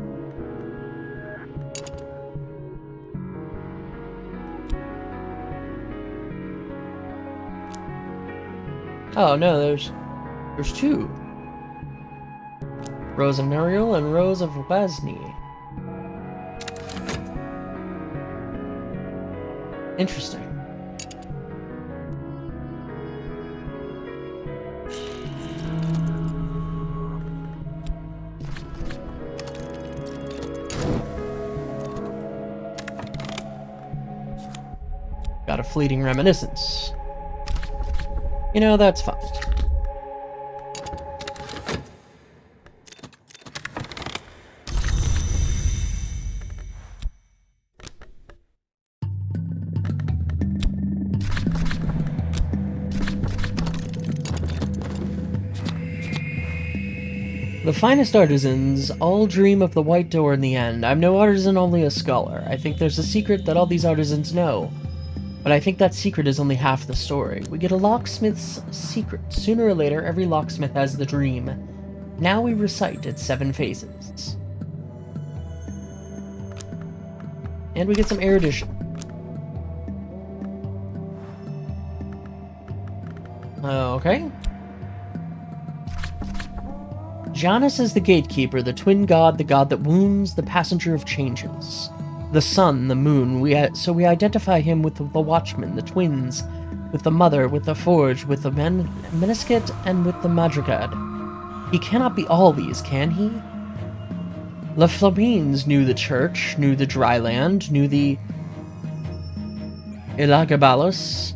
Oh no, there's two. Rose of Muriel and Rose of Wesney. Interesting. Got a fleeting reminiscence. You know, that's fine. The finest artisans all dream of the white door in the end. I'm no artisan, only a scholar. I think there's a secret that all these artisans know. But I think that secret is only half the story. We get a locksmith's secret. Sooner or later, every locksmith has the dream. Now we recite its 7 phases. And we get some erudition. Okay. Janus is the gatekeeper, the twin god, the god that wounds, the passenger of changes. The sun, the moon, so we identify him with the watchman, the twins, with the mother, with the forge, with the meniscate, and with the madrigad. He cannot be all these, can he? La Flabines knew the church, knew the dry land, knew the Elagabalus.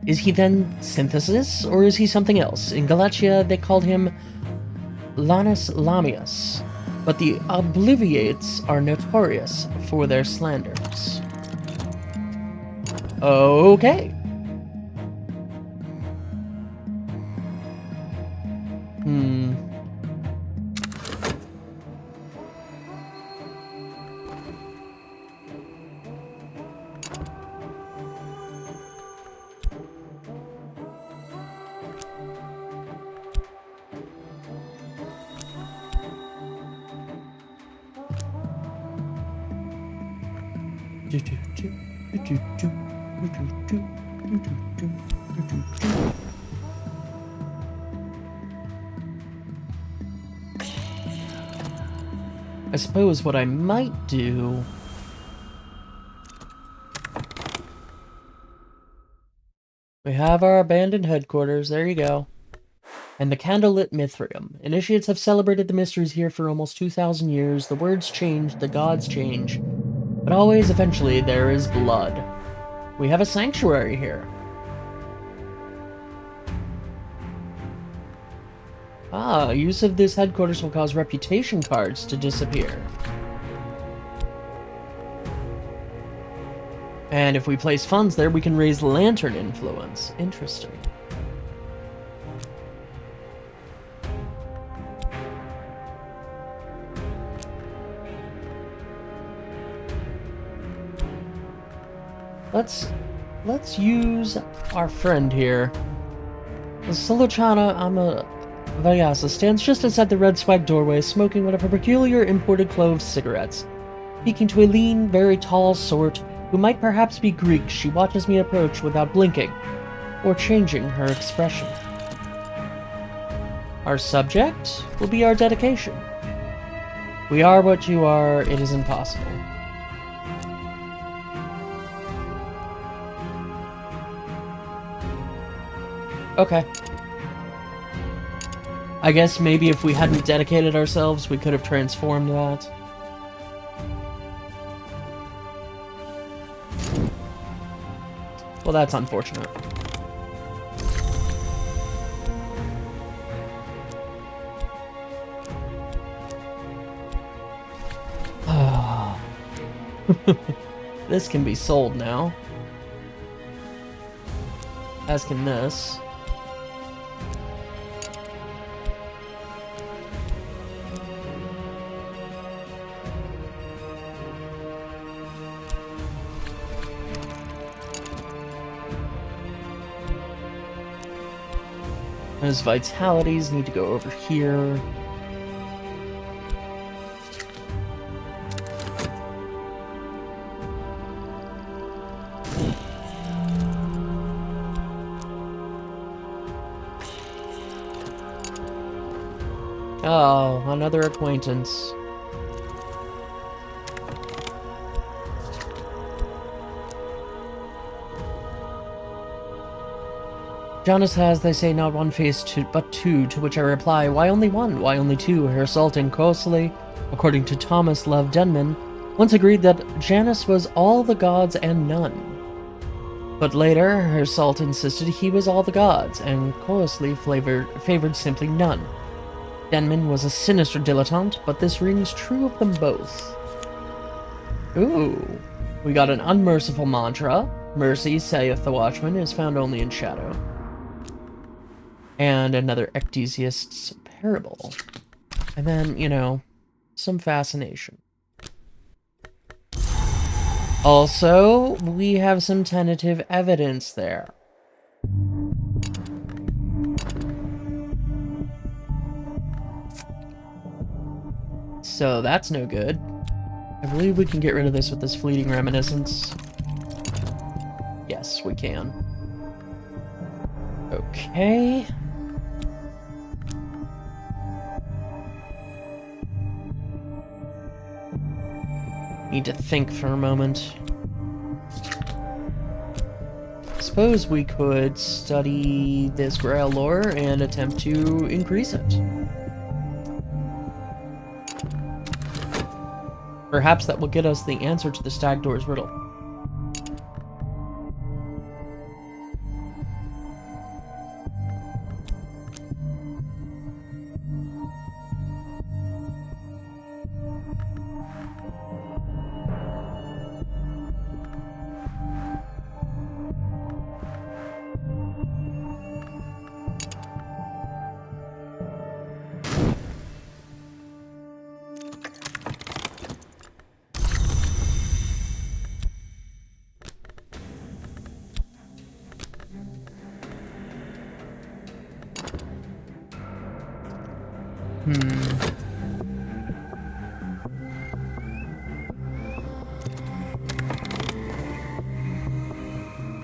Is he then Synthesis, or is he something else? In Galatia, they called him Lanus Lamius, but the Obliviates are notorious for their slanders. Okay. I suppose what I might do... We have our abandoned headquarters, there you go. And the candlelit Mithrium. Initiates have celebrated the mysteries here for almost 2,000 years. The words change, the gods change. But always, eventually, there is blood. We have a sanctuary here. Ah, use of this headquarters will cause reputation cards to disappear. And if we place funds there, we can raise lantern influence. Interesting. Let's use our friend here. Solochana Vayasa stands just inside the red swag doorway, smoking one of her peculiar imported clove cigarettes. Speaking to a lean, very tall sort who might perhaps be Greek, she watches me approach without blinking or changing her expression. Our subject will be our dedication. We are what you are, it is impossible. Okay. I guess maybe if we hadn't dedicated ourselves, we could have transformed that. Well, that's unfortunate. This can be sold now. As can this. Those vitalities need to go over here. Oh, another acquaintance. Janus has, they say, not one face but two, to which I reply, why only one? Why only two? Herr Sultan Cosley, according to Thomas Love Denman, once agreed that Janus was all the gods and none. But later, Herr Sultan insisted he was all the gods, and Cosley favored simply none. Denman was a sinister dilettante, but this rings true of them both. Ooh, we got an unmerciful mantra. Mercy, saith the watchman, is found only in shadow. And another ecdysiast's parable. And then, you know, some fascination. Also, we have some tentative evidence there. So that's no good. I believe we can get rid of this with this fleeting reminiscence. Yes, we can. Okay. Need to think for a moment. Suppose we could study this Grail lore and attempt to increase it. Perhaps that will get us the answer to the Stag Doors riddle.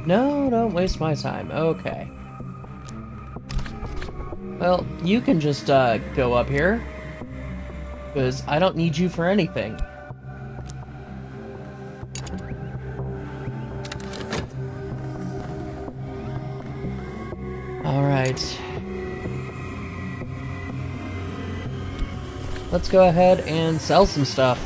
No, don't waste my time. Okay. Well, you can just go up here, because I don't need you for anything. Alright. Let's go ahead and sell some stuff.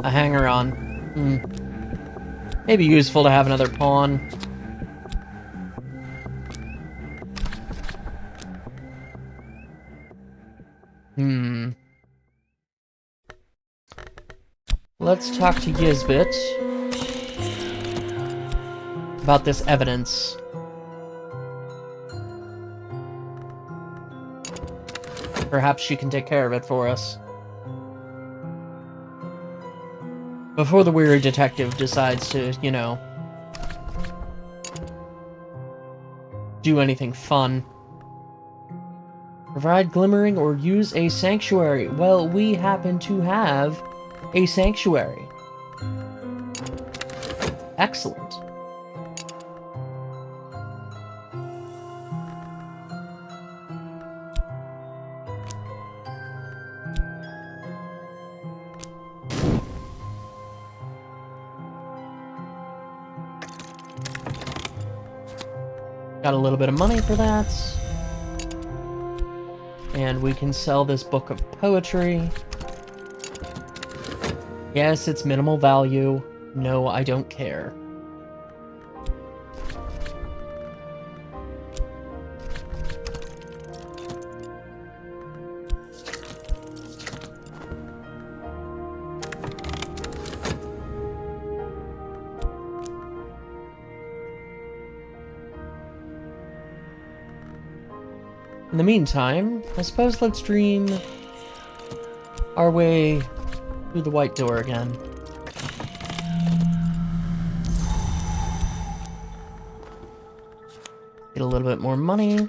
A hanger-on. Maybe useful to have another pawn. Let's talk to Yizbit about this evidence. Perhaps she can take care of it for us. Before the weary detective decides to, you know, do anything fun. Provide glimmering or use a sanctuary. Well, we happen to have a sanctuary. Excellent. Got a little bit of money for that. And we can sell this book of poetry. Yes, it's minimal value. No, I don't care. In the meantime, I suppose let's dream our way through the white door again. Get a little bit more money.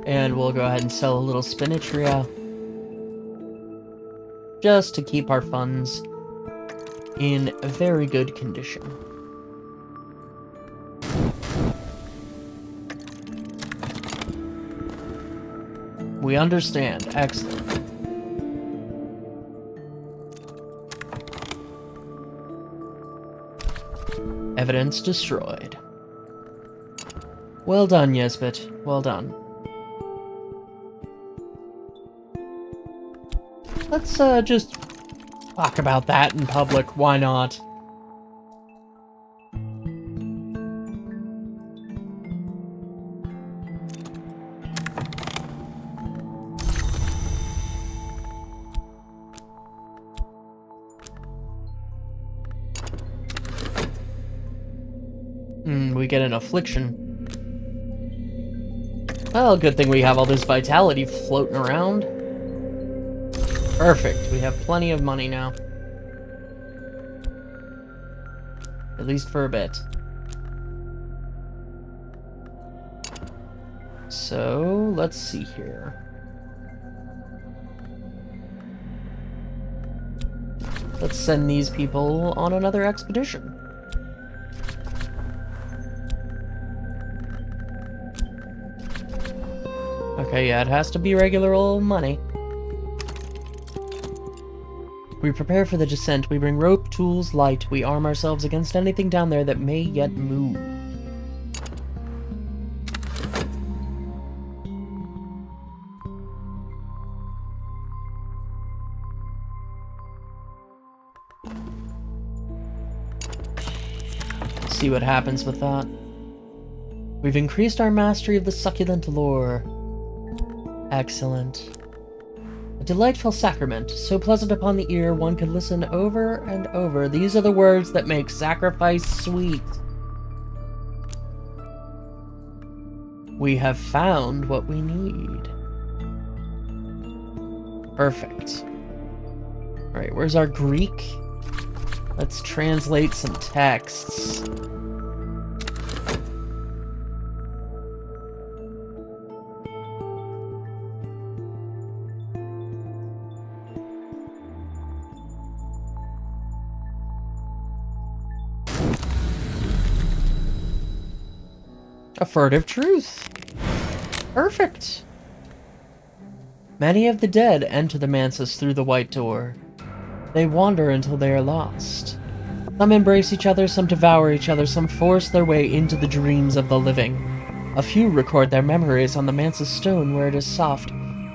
And we'll go ahead and sell a little spinatria. Just to keep our funds in a very good condition. We understand. Excellent. Evidence destroyed. Well done, Yesbit. Well done. Let's just talk about that in public. Why not? We get an affliction. Well, good thing we have all this vitality floating around. Perfect. We have plenty of money now. At least for a bit. So, let's see here. Let's send these people on another expedition. Okay, yeah, it has to be regular old money. We prepare for the descent. We bring rope, tools, light. We arm ourselves against anything down there that may yet move. Let's see what happens with that. We've increased our mastery of the succulent lore. Excellent. A delightful sacrament, so pleasant upon the ear one could listen over and over. These are the words that make sacrifice sweet. We have found what we need. Perfect. Alright, where's our Greek? Let's translate some texts. A furtive truth. Perfect. Many of the dead enter the manses through the white door. They wander until they are lost. Some embrace each other, some devour each other, some force their way into the dreams of the living. A few record their memories on the manse's stone where it is soft.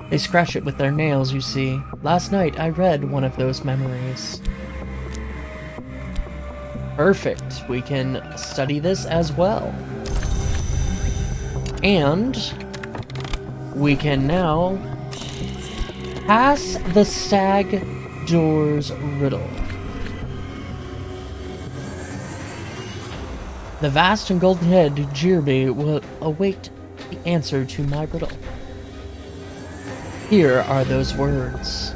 They scratch it with their nails, you see. Last night I read one of those memories. Perfect. We can study this as well. And we can now pass the stag door's riddle. The vast and golden head Jirbe will await the answer to my riddle. Here are those words.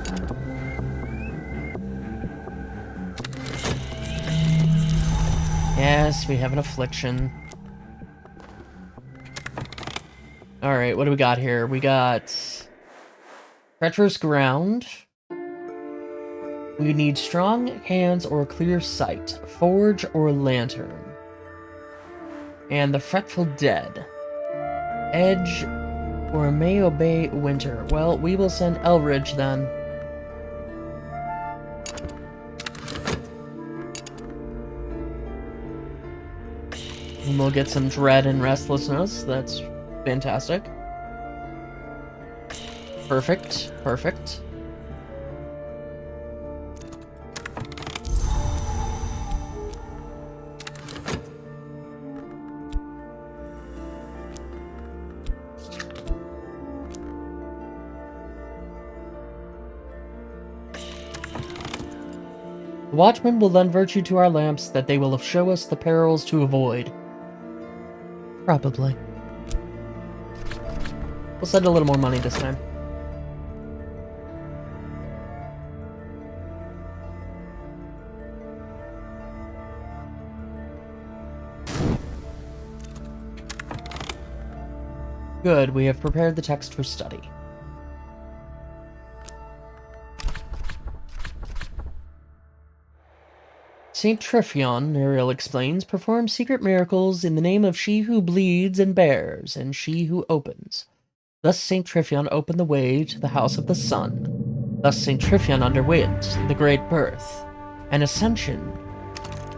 Yes, we have an affliction. Alright, what do we got here? We got treacherous ground. We need strong hands or clear sight, forge or lantern. And the fretful dead. Edge or may obey winter. Well, we will send Elridge then. And we'll get some dread and restlessness. That's fantastic. Perfect. Perfect. The watchmen will lend virtue to our lamps that they will show us the perils to avoid. Probably. We'll send a little more money this time. Good, we have prepared the text for study. Saint Triphion, Ariel explains, performs secret miracles in the name of she who bleeds and bears, and she who opens. Thus Saint Triphion opened the way to the house of the sun. Thus Saint Triphion underwent the great birth, and ascension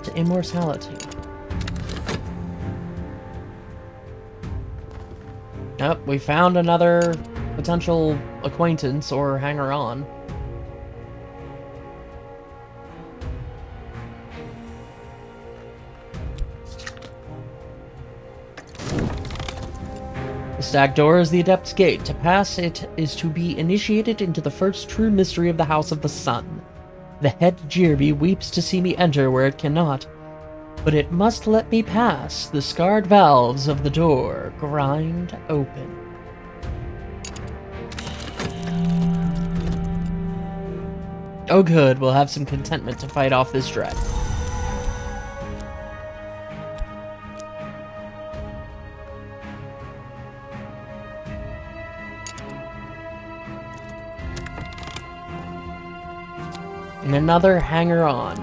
to immortality. Yep, we found another potential acquaintance or hanger-on. The stag door is the Adept's Gate. To pass it is to be initiated into the first true mystery of the House of the Sun. The head Jirby weeps to see me enter where it cannot, but it must let me pass. The scarred valves of the door grind open. Oh good, we'll have some contentment to fight off this dread. And another hanger-on.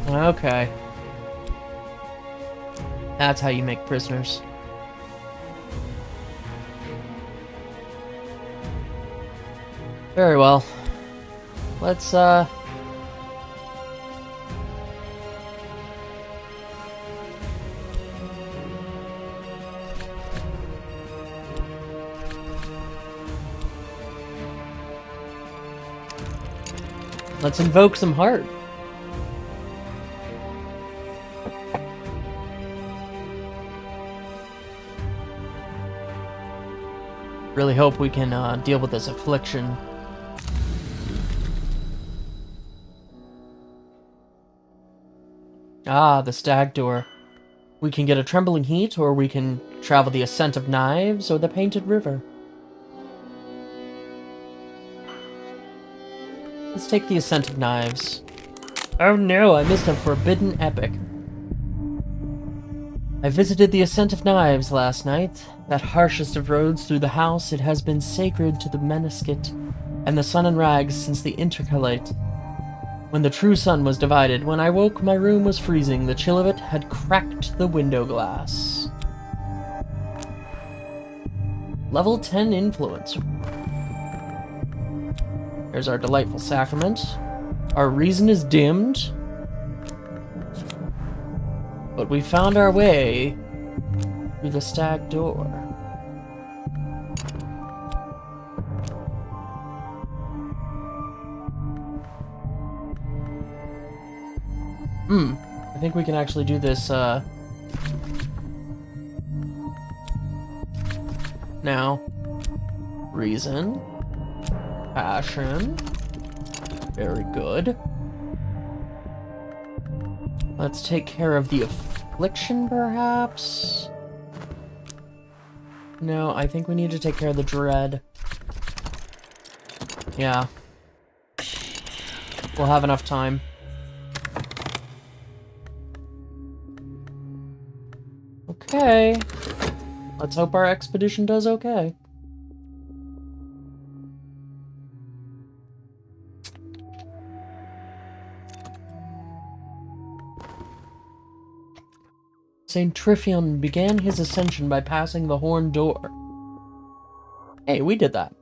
Okay. That's how you make prisoners. Very well. Let's, let's invoke some heart. Really hope we can, deal with this affliction. Ah, the stag door. We can get a trembling heat, or we can travel the ascent of knives, or the painted river. Let's take the ascent of knives. Oh no, I missed a forbidden epic. I visited the ascent of knives last night. That harshest of roads through the house, it has been sacred to the Menasket and the sun and rags since the intercalate. When the true sun was divided, when I woke, my room was freezing. The chill of it had cracked the window glass. Level 10 influence. There's our delightful sacrament. Our reason is dimmed. But we found our way through the stag door. I think we can actually do this, now. Reason. Passion. Very good. Let's take care of the affliction, perhaps? No, I think we need to take care of the dread. Yeah. We'll have enough time. Okay. Let's hope our expedition does okay. Saint Triffion began his ascension by passing the horn door. Hey, we did that.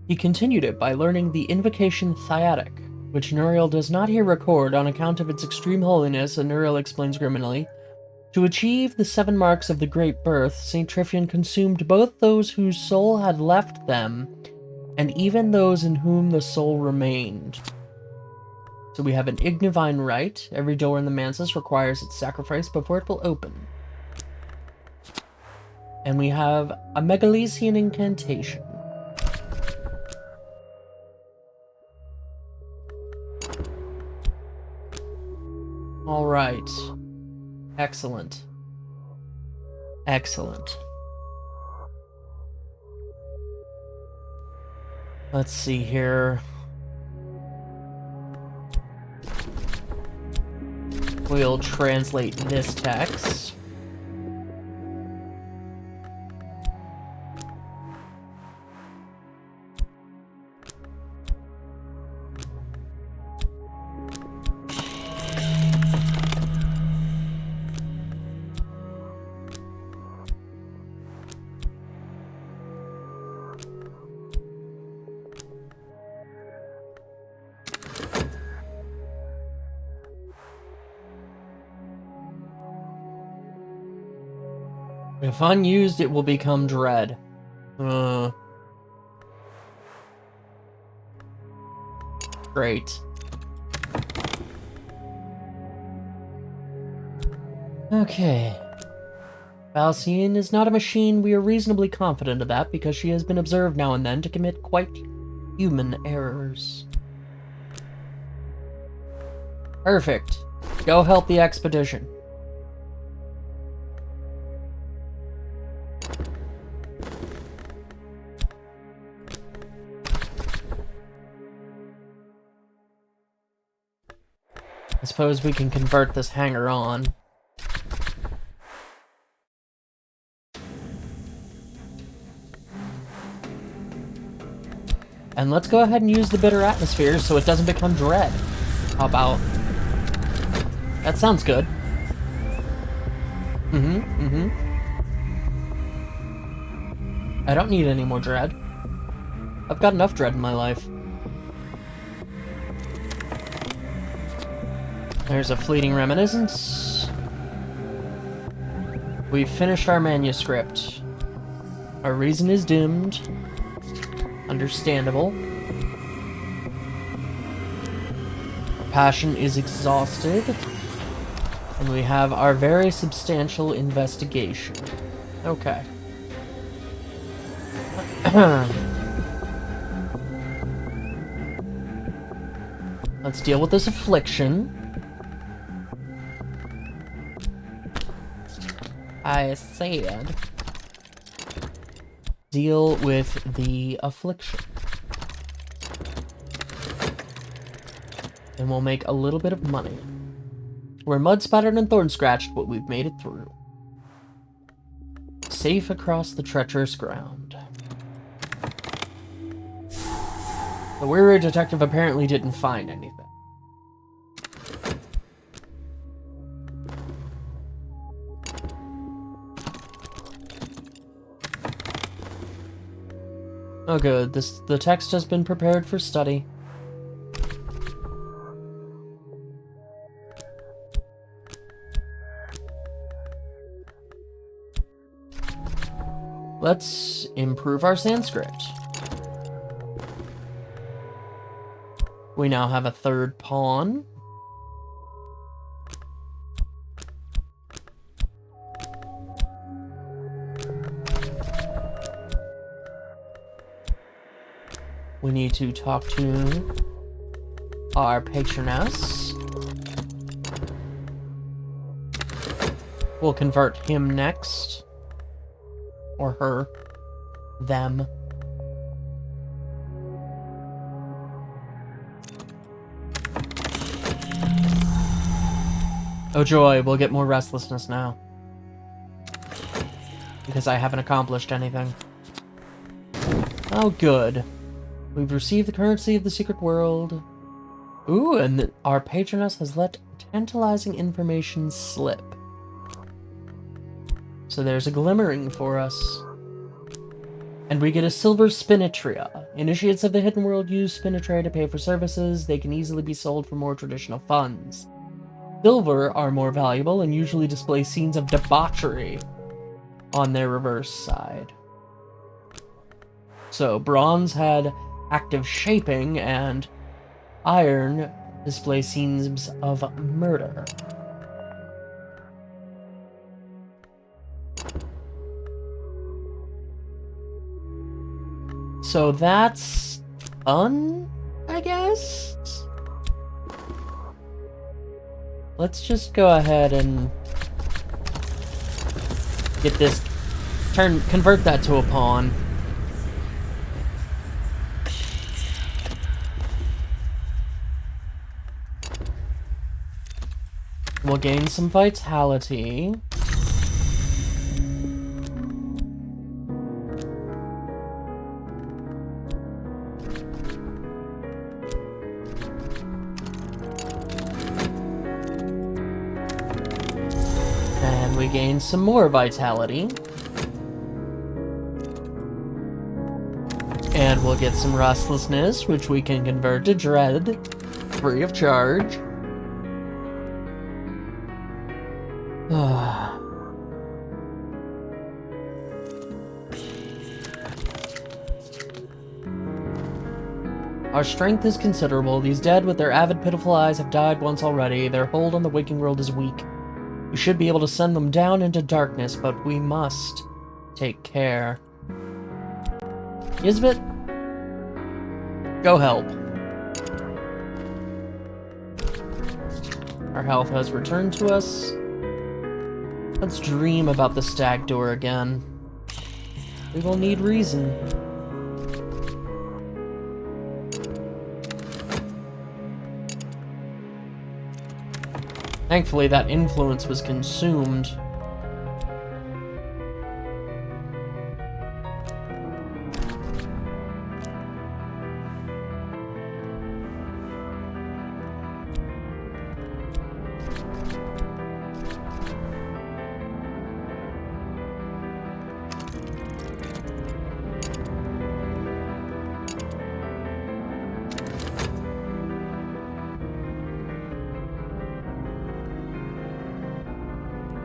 He continued it by learning the invocation Thyatic, which Nuriel does not here record on account of its extreme holiness, and Nuriel explains criminally. To achieve the 7 marks of the Great Birth, Saint Triffion consumed both those whose soul had left them, and even those in whom the soul remained. So we have an Ignivine Rite. Every door in the Mansus requires its sacrifice before it will open. And we have a Megalesian Incantation. Alright. Excellent. Excellent. Let's see here. We'll translate this text. If unused, it will become dread. Great. Okay. Valcian is not a machine. We are reasonably confident of that because she has been observed now and then to commit quite human errors. Perfect. Go help the expedition. I suppose we can convert this hanger on. And let's go ahead and use the bitter atmosphere so it doesn't become dread. How about... That sounds good. I don't need any more dread. I've got enough dread in my life. There's a fleeting reminiscence. We've finished our manuscript. Our reason is dimmed. Understandable. Our passion is exhausted. And we have our very substantial investigation. Okay. Let's deal with this affliction. I said, deal with the affliction. And we'll make a little bit of money. We're mud spattered and thorn scratched, but we've made it through. Safe across the treacherous ground. The weary detective apparently didn't find anything. Oh good, the text has been prepared for study. Let's improve our Sanskrit. We now have a third pawn. We need to talk to our patroness. We'll convert him next. Or her. Them. Oh joy, we'll get more restlessness now. Because I haven't accomplished anything. Oh good. We've received the currency of the secret world. Ooh, and our patroness has let tantalizing information slip. So there's a glimmering for us. And we get a silver spinatria. Initiates of the Hidden World use spinatria to pay for services. They can easily be sold for more traditional funds. Silver are more valuable and usually display scenes of debauchery on their reverse side. So bronze had active shaping, and iron displays scenes of murder. So that's fun, I guess? Let's just go ahead and get this, convert that to a pawn. We'll gain some vitality. And we gain some more vitality. And we'll get some restlessness, which we can convert to dread, free of charge. Our strength is considerable. These dead with their avid, pitiful eyes have died once already. Their hold on the waking world is weak. We should be able to send them down into darkness, but we must take care. Isbit, go help. Our health has returned to us. Let's dream about the stag door again. We will need reason. Thankfully, that influence was consumed.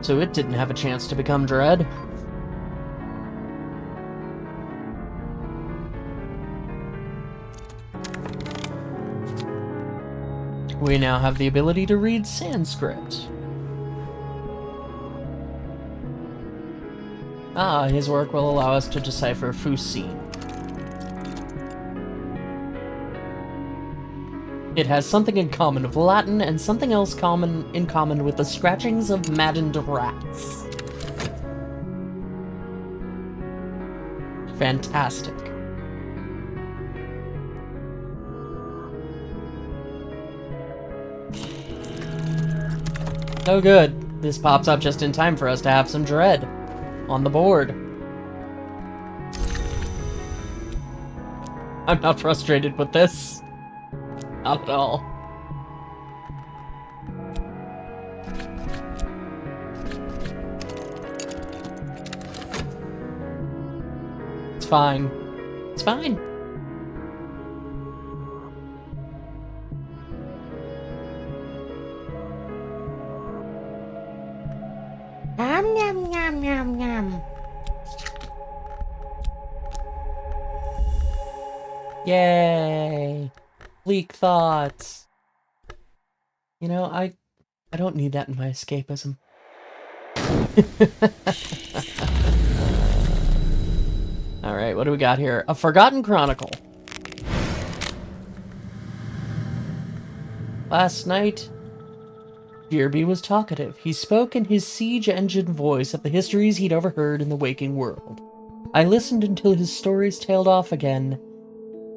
So it didn't have a chance to become Dread. We now have the ability to read Sanskrit. Ah, his work will allow us to decipher Fusi. It has something in common with Latin and something else in common with the scratchings of maddened rats. Fantastic. Oh good. This pops up just in time for us to have some dread on the board. I'm not frustrated with this. Not at all. It's fine. It's fine. Nom nom nom nom nom. Yay. Bleak thoughts. You know, I don't need that in my escapism. Alright, what do we got here? A Forgotten Chronicle. Last night, Jirby was talkative. He spoke in his siege engine voice of the histories he'd overheard in the waking world. I listened until his stories tailed off again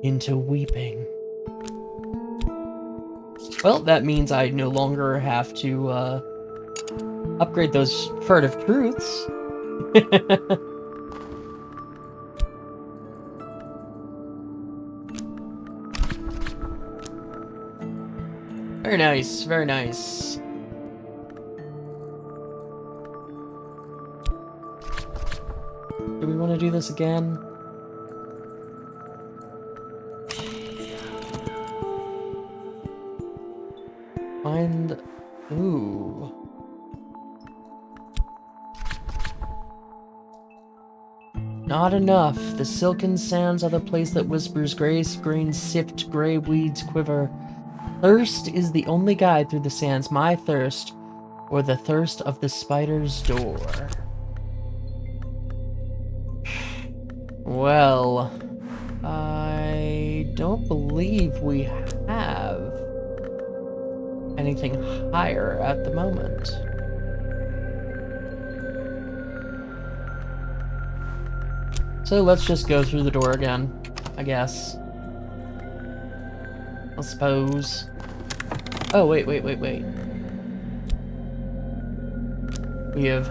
into weeping. Well, that means I no longer have to, upgrade those furtive truths. Very nice, very nice. Do we want to do this again? Find... Ooh. Not enough. The silken sands are the place that whispers, gray grains sift, gray weeds quiver. Thirst is the only guide through the sands, my thirst, or the thirst of the spider's door. Well, I don't believe we have anything higher at the moment. So let's just go through the door again, I guess. I suppose. Oh, wait. We have...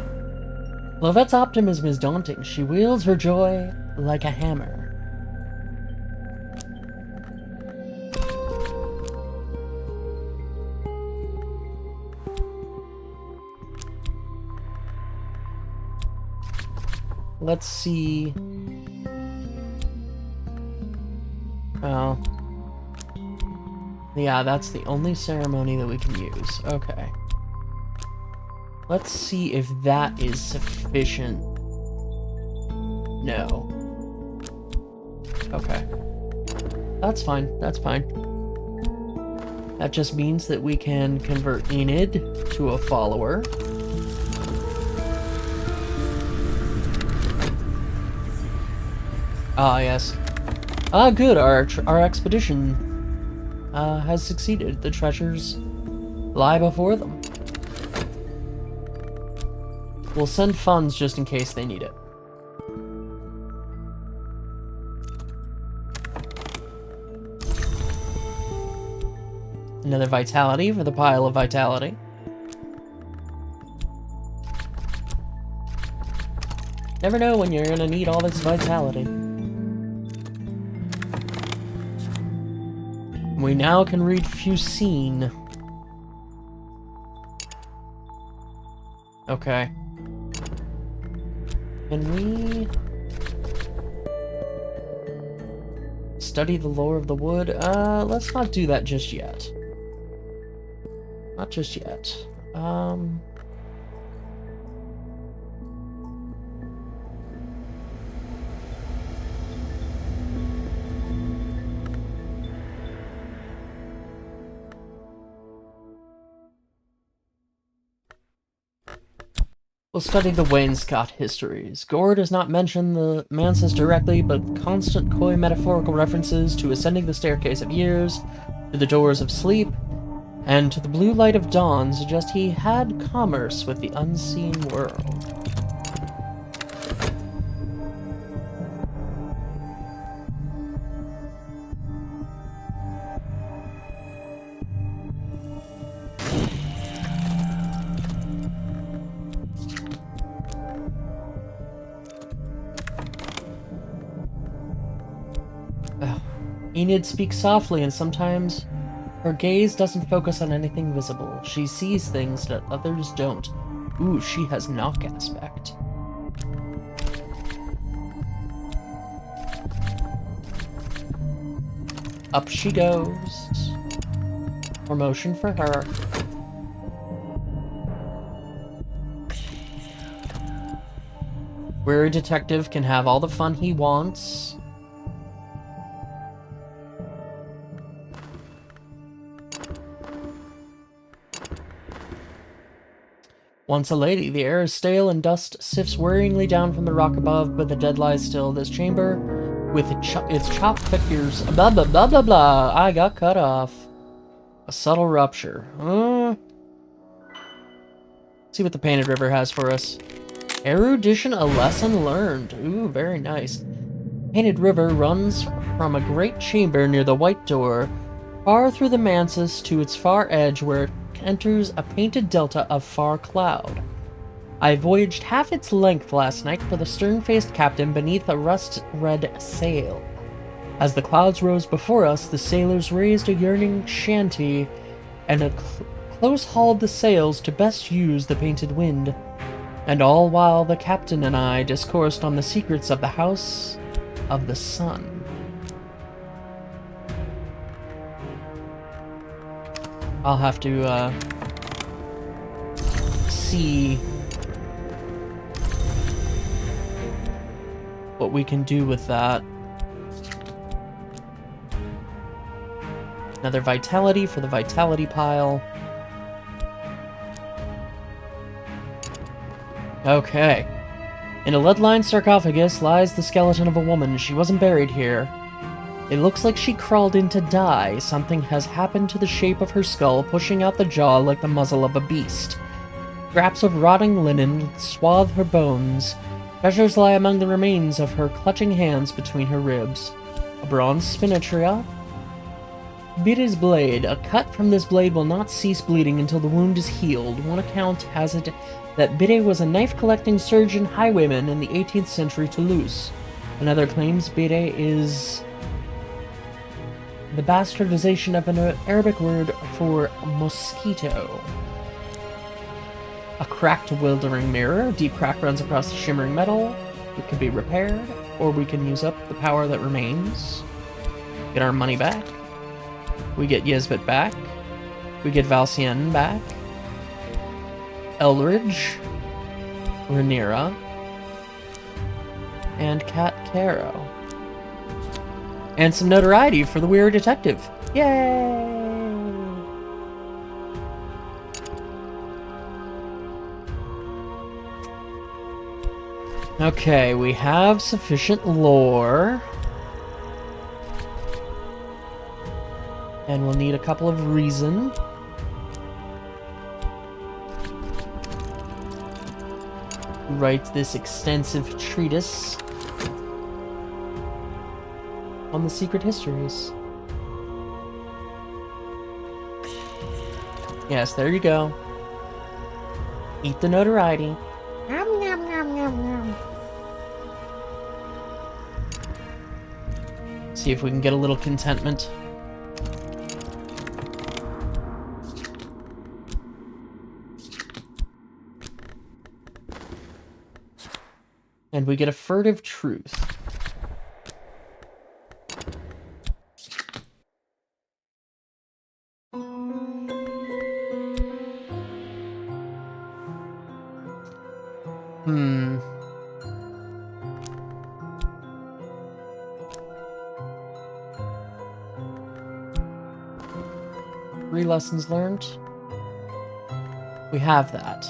Lovette's optimism is daunting. She wields her joy like a hammer. Let's see... Oh. Yeah, that's the only ceremony that we can use. Okay. Let's see if that is sufficient. No. Okay. That's fine. That's fine. That just means that we can convert Enid to a follower. Ah, yes. Ah, good. Our expedition has succeeded. The treasures lie before them. We'll send funds just in case they need it. Another vitality for the pile of vitality. Never know when you're gonna need all this vitality. We now can read Fusine. Okay. Can we study the lore of the wood? Let's not do that just yet. Not just yet. We'll study the wainscot histories. Gore does not mention the manses directly, but constant coy metaphorical references to ascending the staircase of years, to the doors of sleep, and to the blue light of dawn suggest he had commerce with the unseen world. Enid speaks softly, and sometimes her gaze doesn't focus on anything visible. She sees things that others don't. Ooh, she has knock aspect. Up she goes. Promotion for her. Where a detective can have all the fun he wants. Once a lady, the air is stale and dust sifts worryingly down from the rock above, but the dead lies still. This chamber, with its chopped figures, blah blah blah blah blah. I got cut off. A subtle rupture. See what the Painted River has for us. Erudition, a lesson learned. Ooh, very nice. Painted River runs from a great chamber near the White Door, far through the manses to its far edge, where it enters a painted delta of far cloud. I voyaged half its length last night for the stern-faced captain beneath a rust-red sail. As the clouds rose before us, the sailors raised a yearning shanty and close-hauled the sails to best use the painted wind. And all while the captain and I discoursed on the secrets of the House of the Sun. I'll have to, see what we can do with that. Another vitality for the vitality pile. Okay. In a lead-lined sarcophagus lies the skeleton of a woman. She wasn't buried here. It looks like she crawled in to die. Something has happened to the shape of her skull, pushing out the jaw like the muzzle of a beast. Scraps of rotting linen swathe her bones. Treasures lie among the remains of her clutching hands between her ribs. A bronze spinatria. Bire's blade. A cut from this blade will not cease bleeding until the wound is healed. One account has it that Bire was a knife-collecting surgeon highwayman in the 18th century Toulouse. Another claims Bire is the bastardization of an Arabic word for mosquito. A cracked, wildering mirror. A deep crack runs across the shimmering metal. It can be repaired, or we can use up the power that remains. Get our money back. We get Yesbet back. We get Valcien back. Eldridge. Rhaenyra. And Cat Caro. And some notoriety for the weird detective. Yay! Okay, we have sufficient lore. And we'll need a couple of reason. Write this extensive treatise on the secret histories. Yes, there you go. Eat the notoriety. Nom, nom, nom, nom, nom. See if we can get a little contentment. And we get a furtive truth. Three lessons learned. We have that.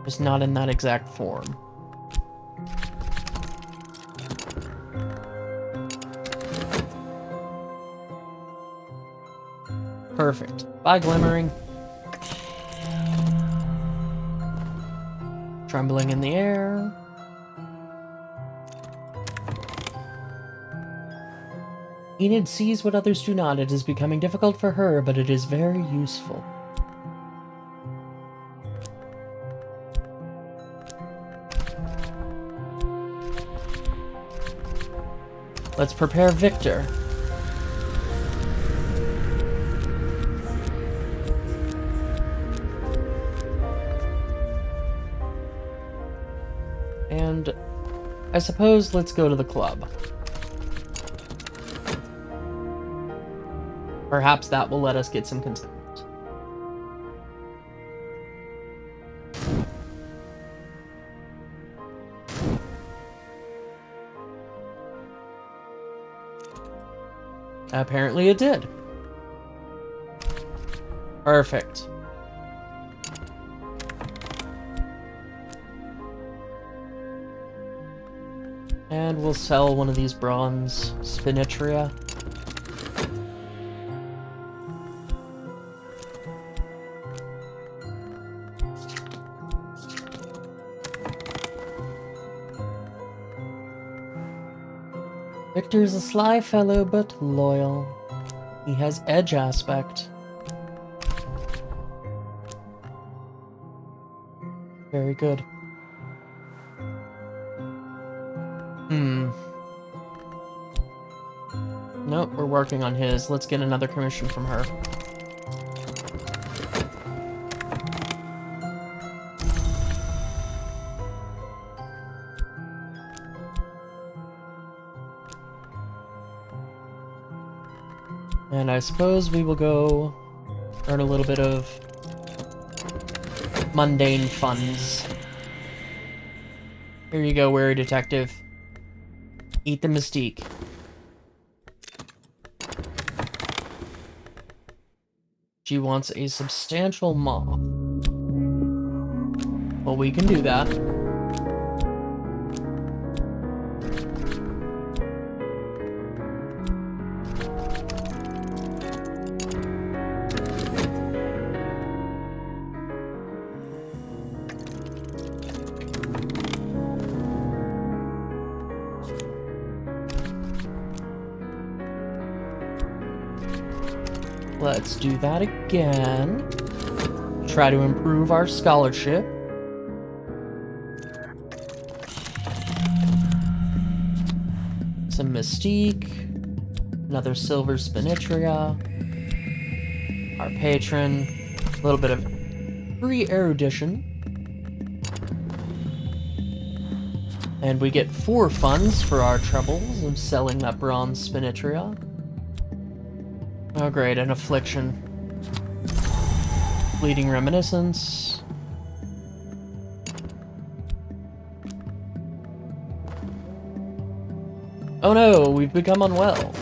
Just not in that exact form. Perfect. Bye, Glimmering. Trembling in the air. Enid sees what others do not. It is becoming difficult for her, but it is very useful. Let's prepare Victor. And I suppose let's go to the club. Perhaps that will let us get some contentment. Apparently it did. Perfect. And we'll sell one of these bronze spinatria. Victor's a sly fellow, but loyal. He has edge aspect. Very good. Nope, we're working on his. Let's get another commission from her. And I suppose we will go earn a little bit of mundane funds. Here you go, wary detective. Eat the mystique. She wants a substantial moth. Well, we can do that. Let's do that again. Try to improve our scholarship. Some mystique. Another silver spinitria. Our patron. A little bit of free erudition. And we get 4 funds for our troubles of selling that bronze spinitria. Oh great, an affliction. Fleeting reminiscence. Oh no, we've become unwell.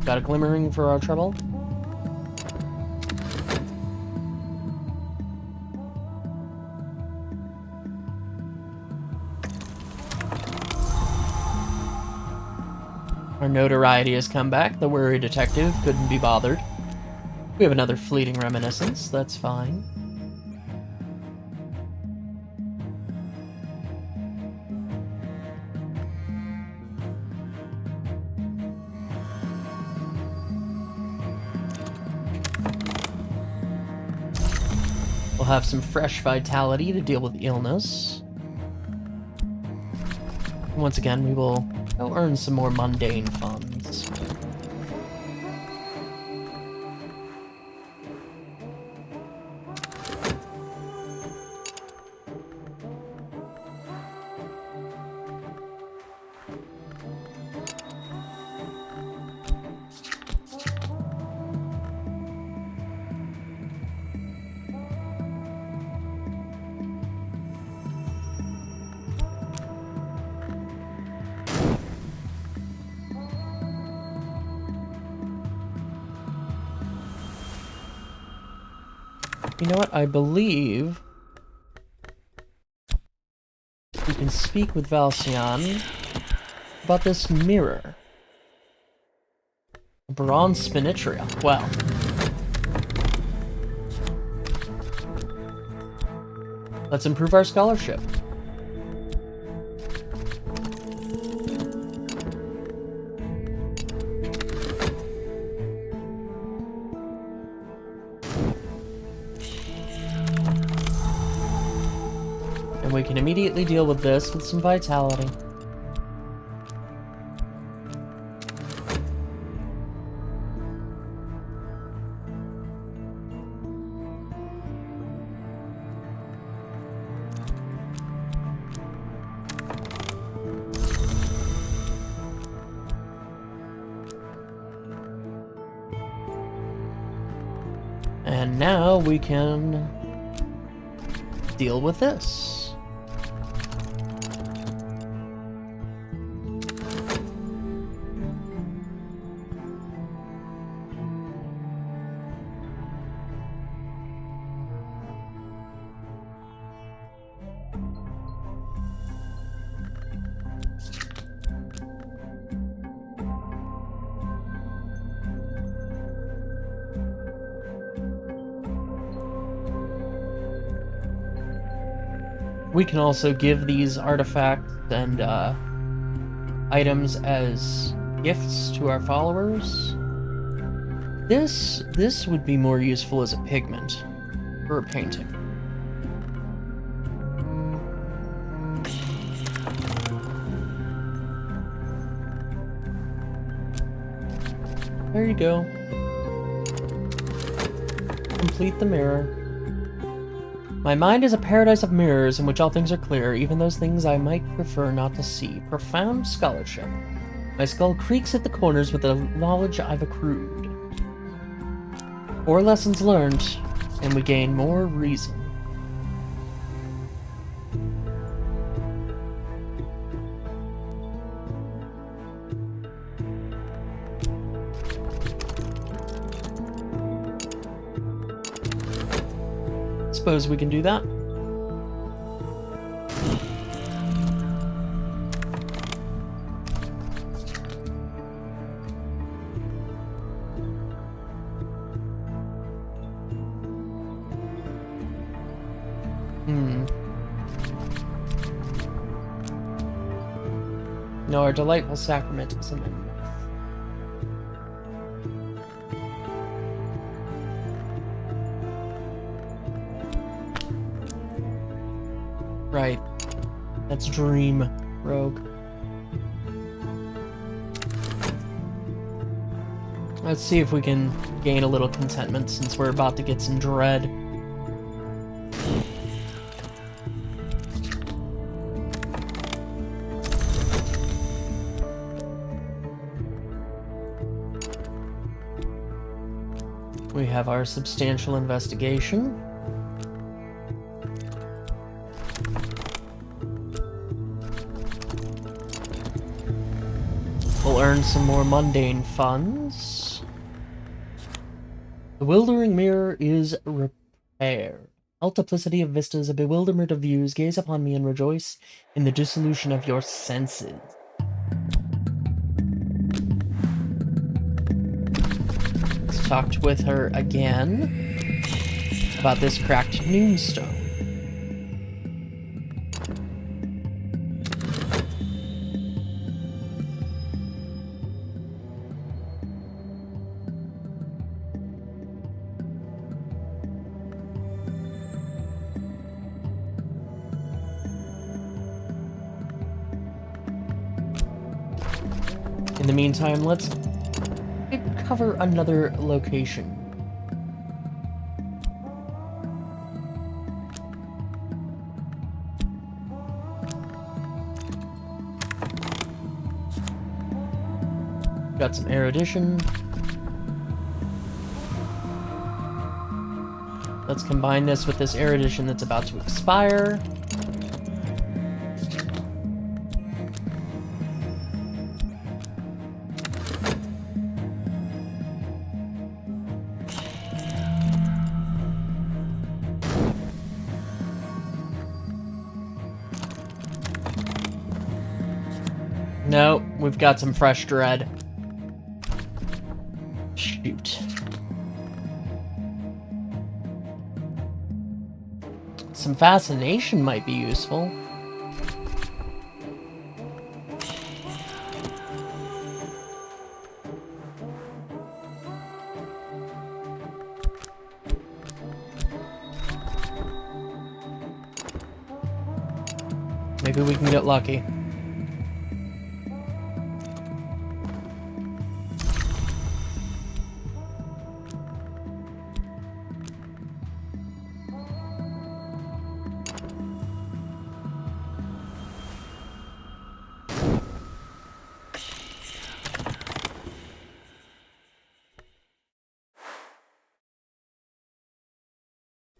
Got a glimmering for our trouble. Our notoriety has come back. The wary detective couldn't be bothered. We have another fleeting reminiscence. That's fine. We'll have some fresh vitality to deal with the illness. Once again, we will go earn some more mundane funds. You know what? I believe we can speak with Valcian about this mirror. A bronze spinitria. Wow. Let's improve our scholarship. And we can immediately deal with this with some vitality. And now we can deal with this. We can also give these artifacts and items as gifts to our followers. This would be more useful as a pigment or a painting. There you go. Complete the mirror. My mind is a paradise of mirrors in which all things are clear, even those things I might prefer not to see. Profound scholarship. My skull creaks at the corners with the knowledge I've accrued. 4 lessons learned, and we gain more reason. Suppose we can do that. No, our delightful sacrament is an enough. Right. That's Dream Rogue. Let's see if we can gain a little contentment since we're about to get some dread. We have our substantial investigation. We'll earn some more mundane funds. Bewildering mirror is repair. Multiplicity of vistas, a bewilderment of views, gaze upon me and rejoice in the dissolution of your senses. Let's talk with her again about this cracked noonstone. In the meantime, let's cover another location. Got some erudition. Let's combine this with this erudition that's about to expire. No, we've got some fresh dread. Shoot. Some fascination might be useful. Maybe we can get lucky.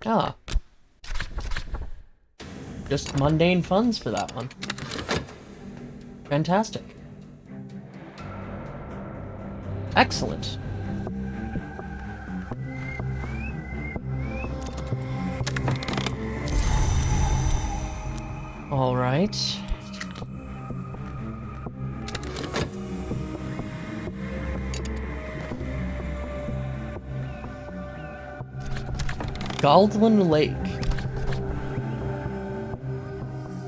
Ah. Just mundane funds for that one. Fantastic. Excellent. All right. Galdlin Lake.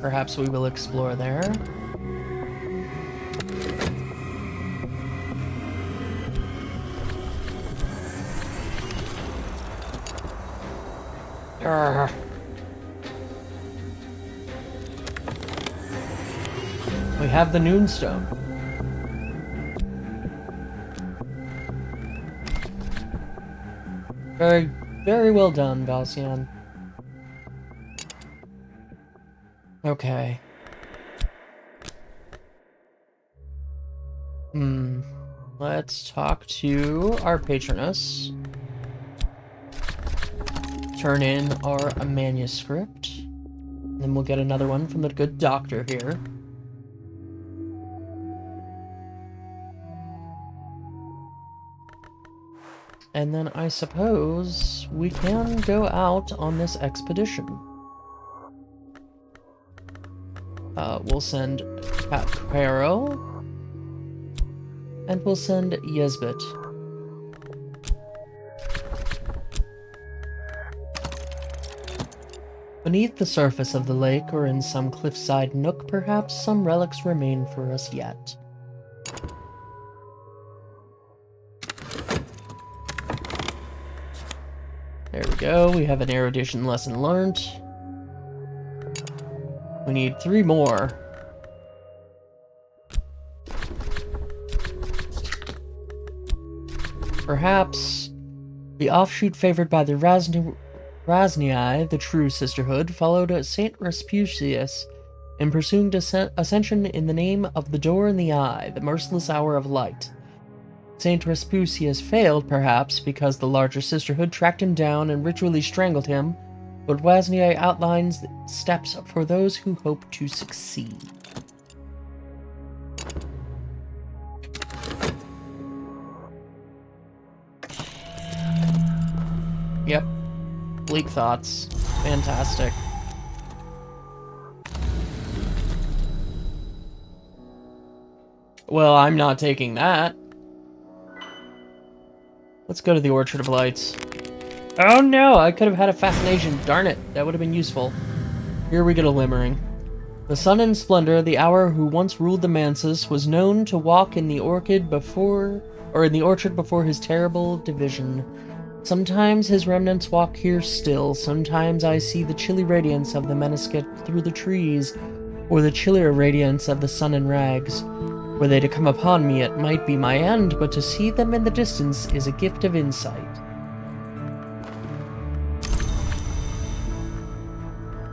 Perhaps we will explore there. Urgh. We have the Noonstone. Very well done, Valcian. Okay. Let's talk to our patroness. Turn in our manuscript. And then we'll get another one from the good doctor here. And then I suppose we can go out on this expedition. We'll send Pat Caro. And we'll send Yesbit. Beneath the surface of the lake, or in some cliffside nook, perhaps some relics remain for us yet. There we go, we have an erudition lesson learned. We need 3 more. Perhaps the offshoot favored by the Rasnii, the true sisterhood, followed Saint Respucius in pursuing ascension in the name of the door in the eye, the merciless hour of light. Saint Respucius failed, perhaps, because the larger sisterhood tracked him down and ritually strangled him, but Rasnii outlines steps for those who hope to succeed. Yep. Bleak thoughts. Fantastic. Well, I'm not taking that. Let's go to the Orchard of Lights. Oh no, I could have had a fascination. Darn it, that would have been useful. Here we get a limmering. The sun in splendor, the hour who once ruled the Mansus, was known to walk in the orchard before his terrible division. Sometimes his remnants walk here still. Sometimes I see the chilly radiance of the Menasket through the trees, or the chillier radiance of the sun in rags. Were they to come upon me, it might be my end, but to see them in the distance is a gift of insight.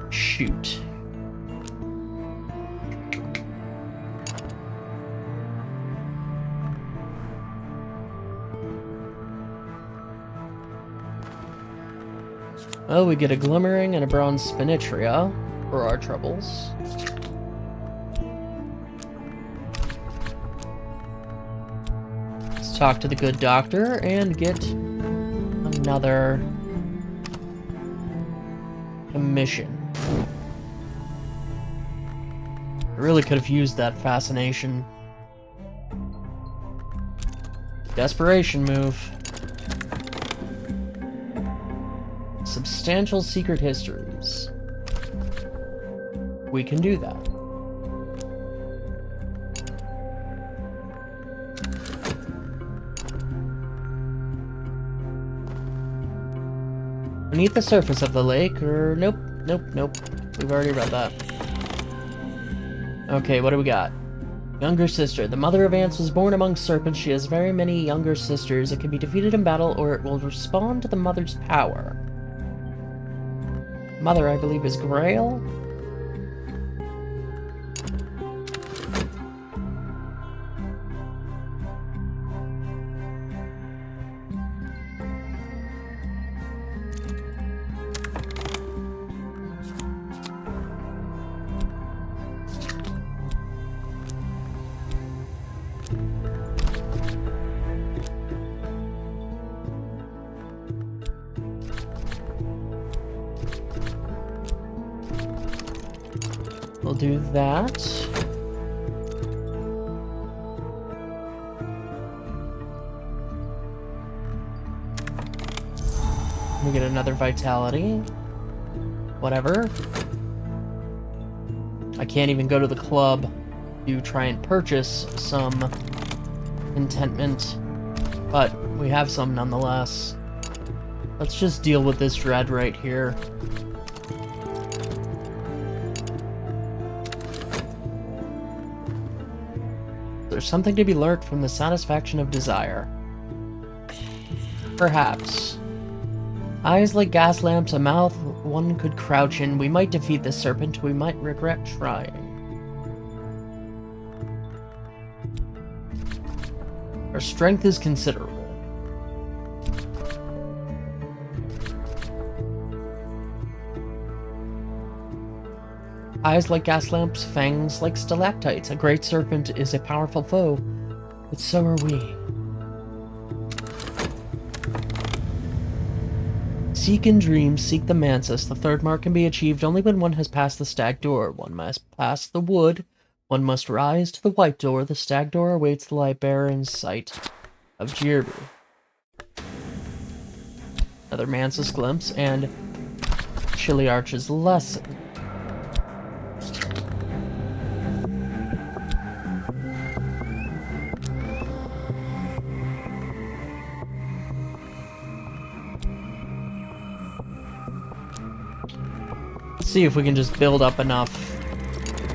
Shoot. Well, we get a glimmering and a bronze spinitria for our troubles. Let's talk to the good doctor and get another commission. I really could have used that fascination. Desperation move. Substantial secret histories. We can do that. Beneath the surface of the lake, or nope. We've already read that. Okay, what do we got? Younger sister. The mother of ants was born among serpents. She has very many younger sisters. It can be defeated in battle, or it will respond to the mother's power. Mother, I believe, is Grail. We'll do that. We get another vitality. Whatever. I can't even go to the club to try and purchase some contentment, but we have some nonetheless. Let's just deal with this dread right here. There's something to be learnt from the satisfaction of desire. Perhaps. Eyes like gas lamps, a mouth one could crouch in, we might defeat the serpent, we might regret trying. Our strength is considerable. Eyes like gas lamps, fangs like stalactites. A great serpent is a powerful foe, but so are we. Seek in dreams, seek the mantis. The third mark can be achieved only when one has passed the stag door. One must pass the wood. One must rise to the white door. The stag door awaits the light bearer in sight of Jirbu. Another mantis glimpse and Chiliarch's lesson. See if we can just build up enough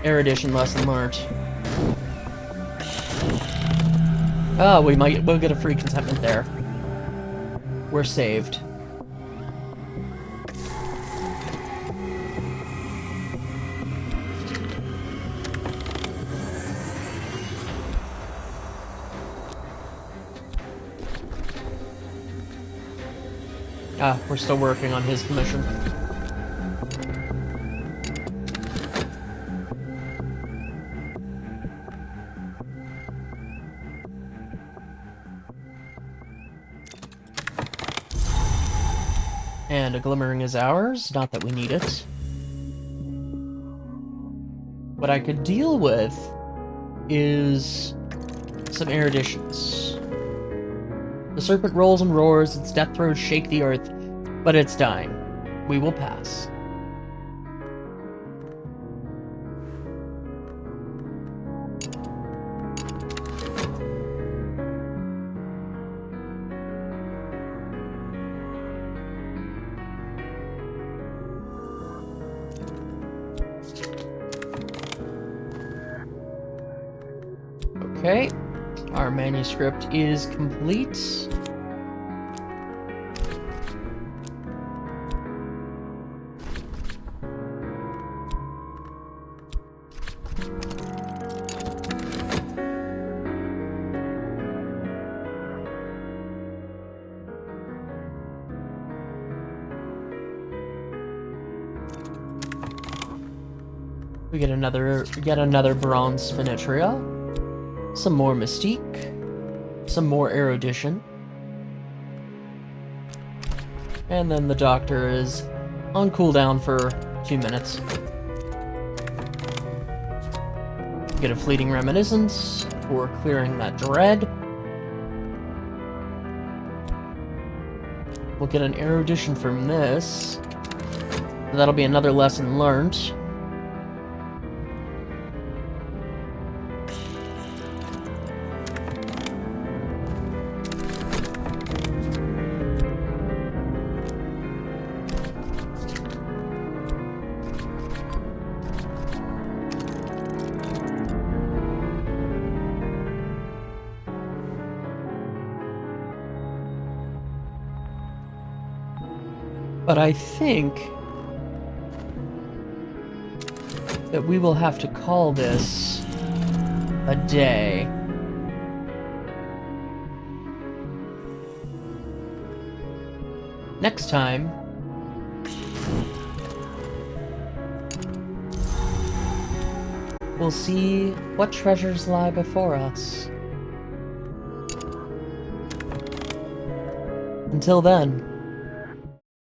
erudition lesson learned. Oh, we'll get a free contentment there. We're saved. Ah, we're still working on his commission. And a glimmering is ours, not that we need it. What I could deal with is some eruditions. The serpent rolls and roars, its death throes shake the earth, but it's dying. We will pass. Okay, our manuscript is complete. We get yet another bronze spinetria. Some more mystique, some more erudition, and then the doctor is on cooldown for 2 minutes. Get a fleeting reminiscence for clearing that dread. We'll get an erudition from this. That'll be another lesson learned. But I think that we will have to call this a day. Next time, we'll see what treasures lie before us. Until then,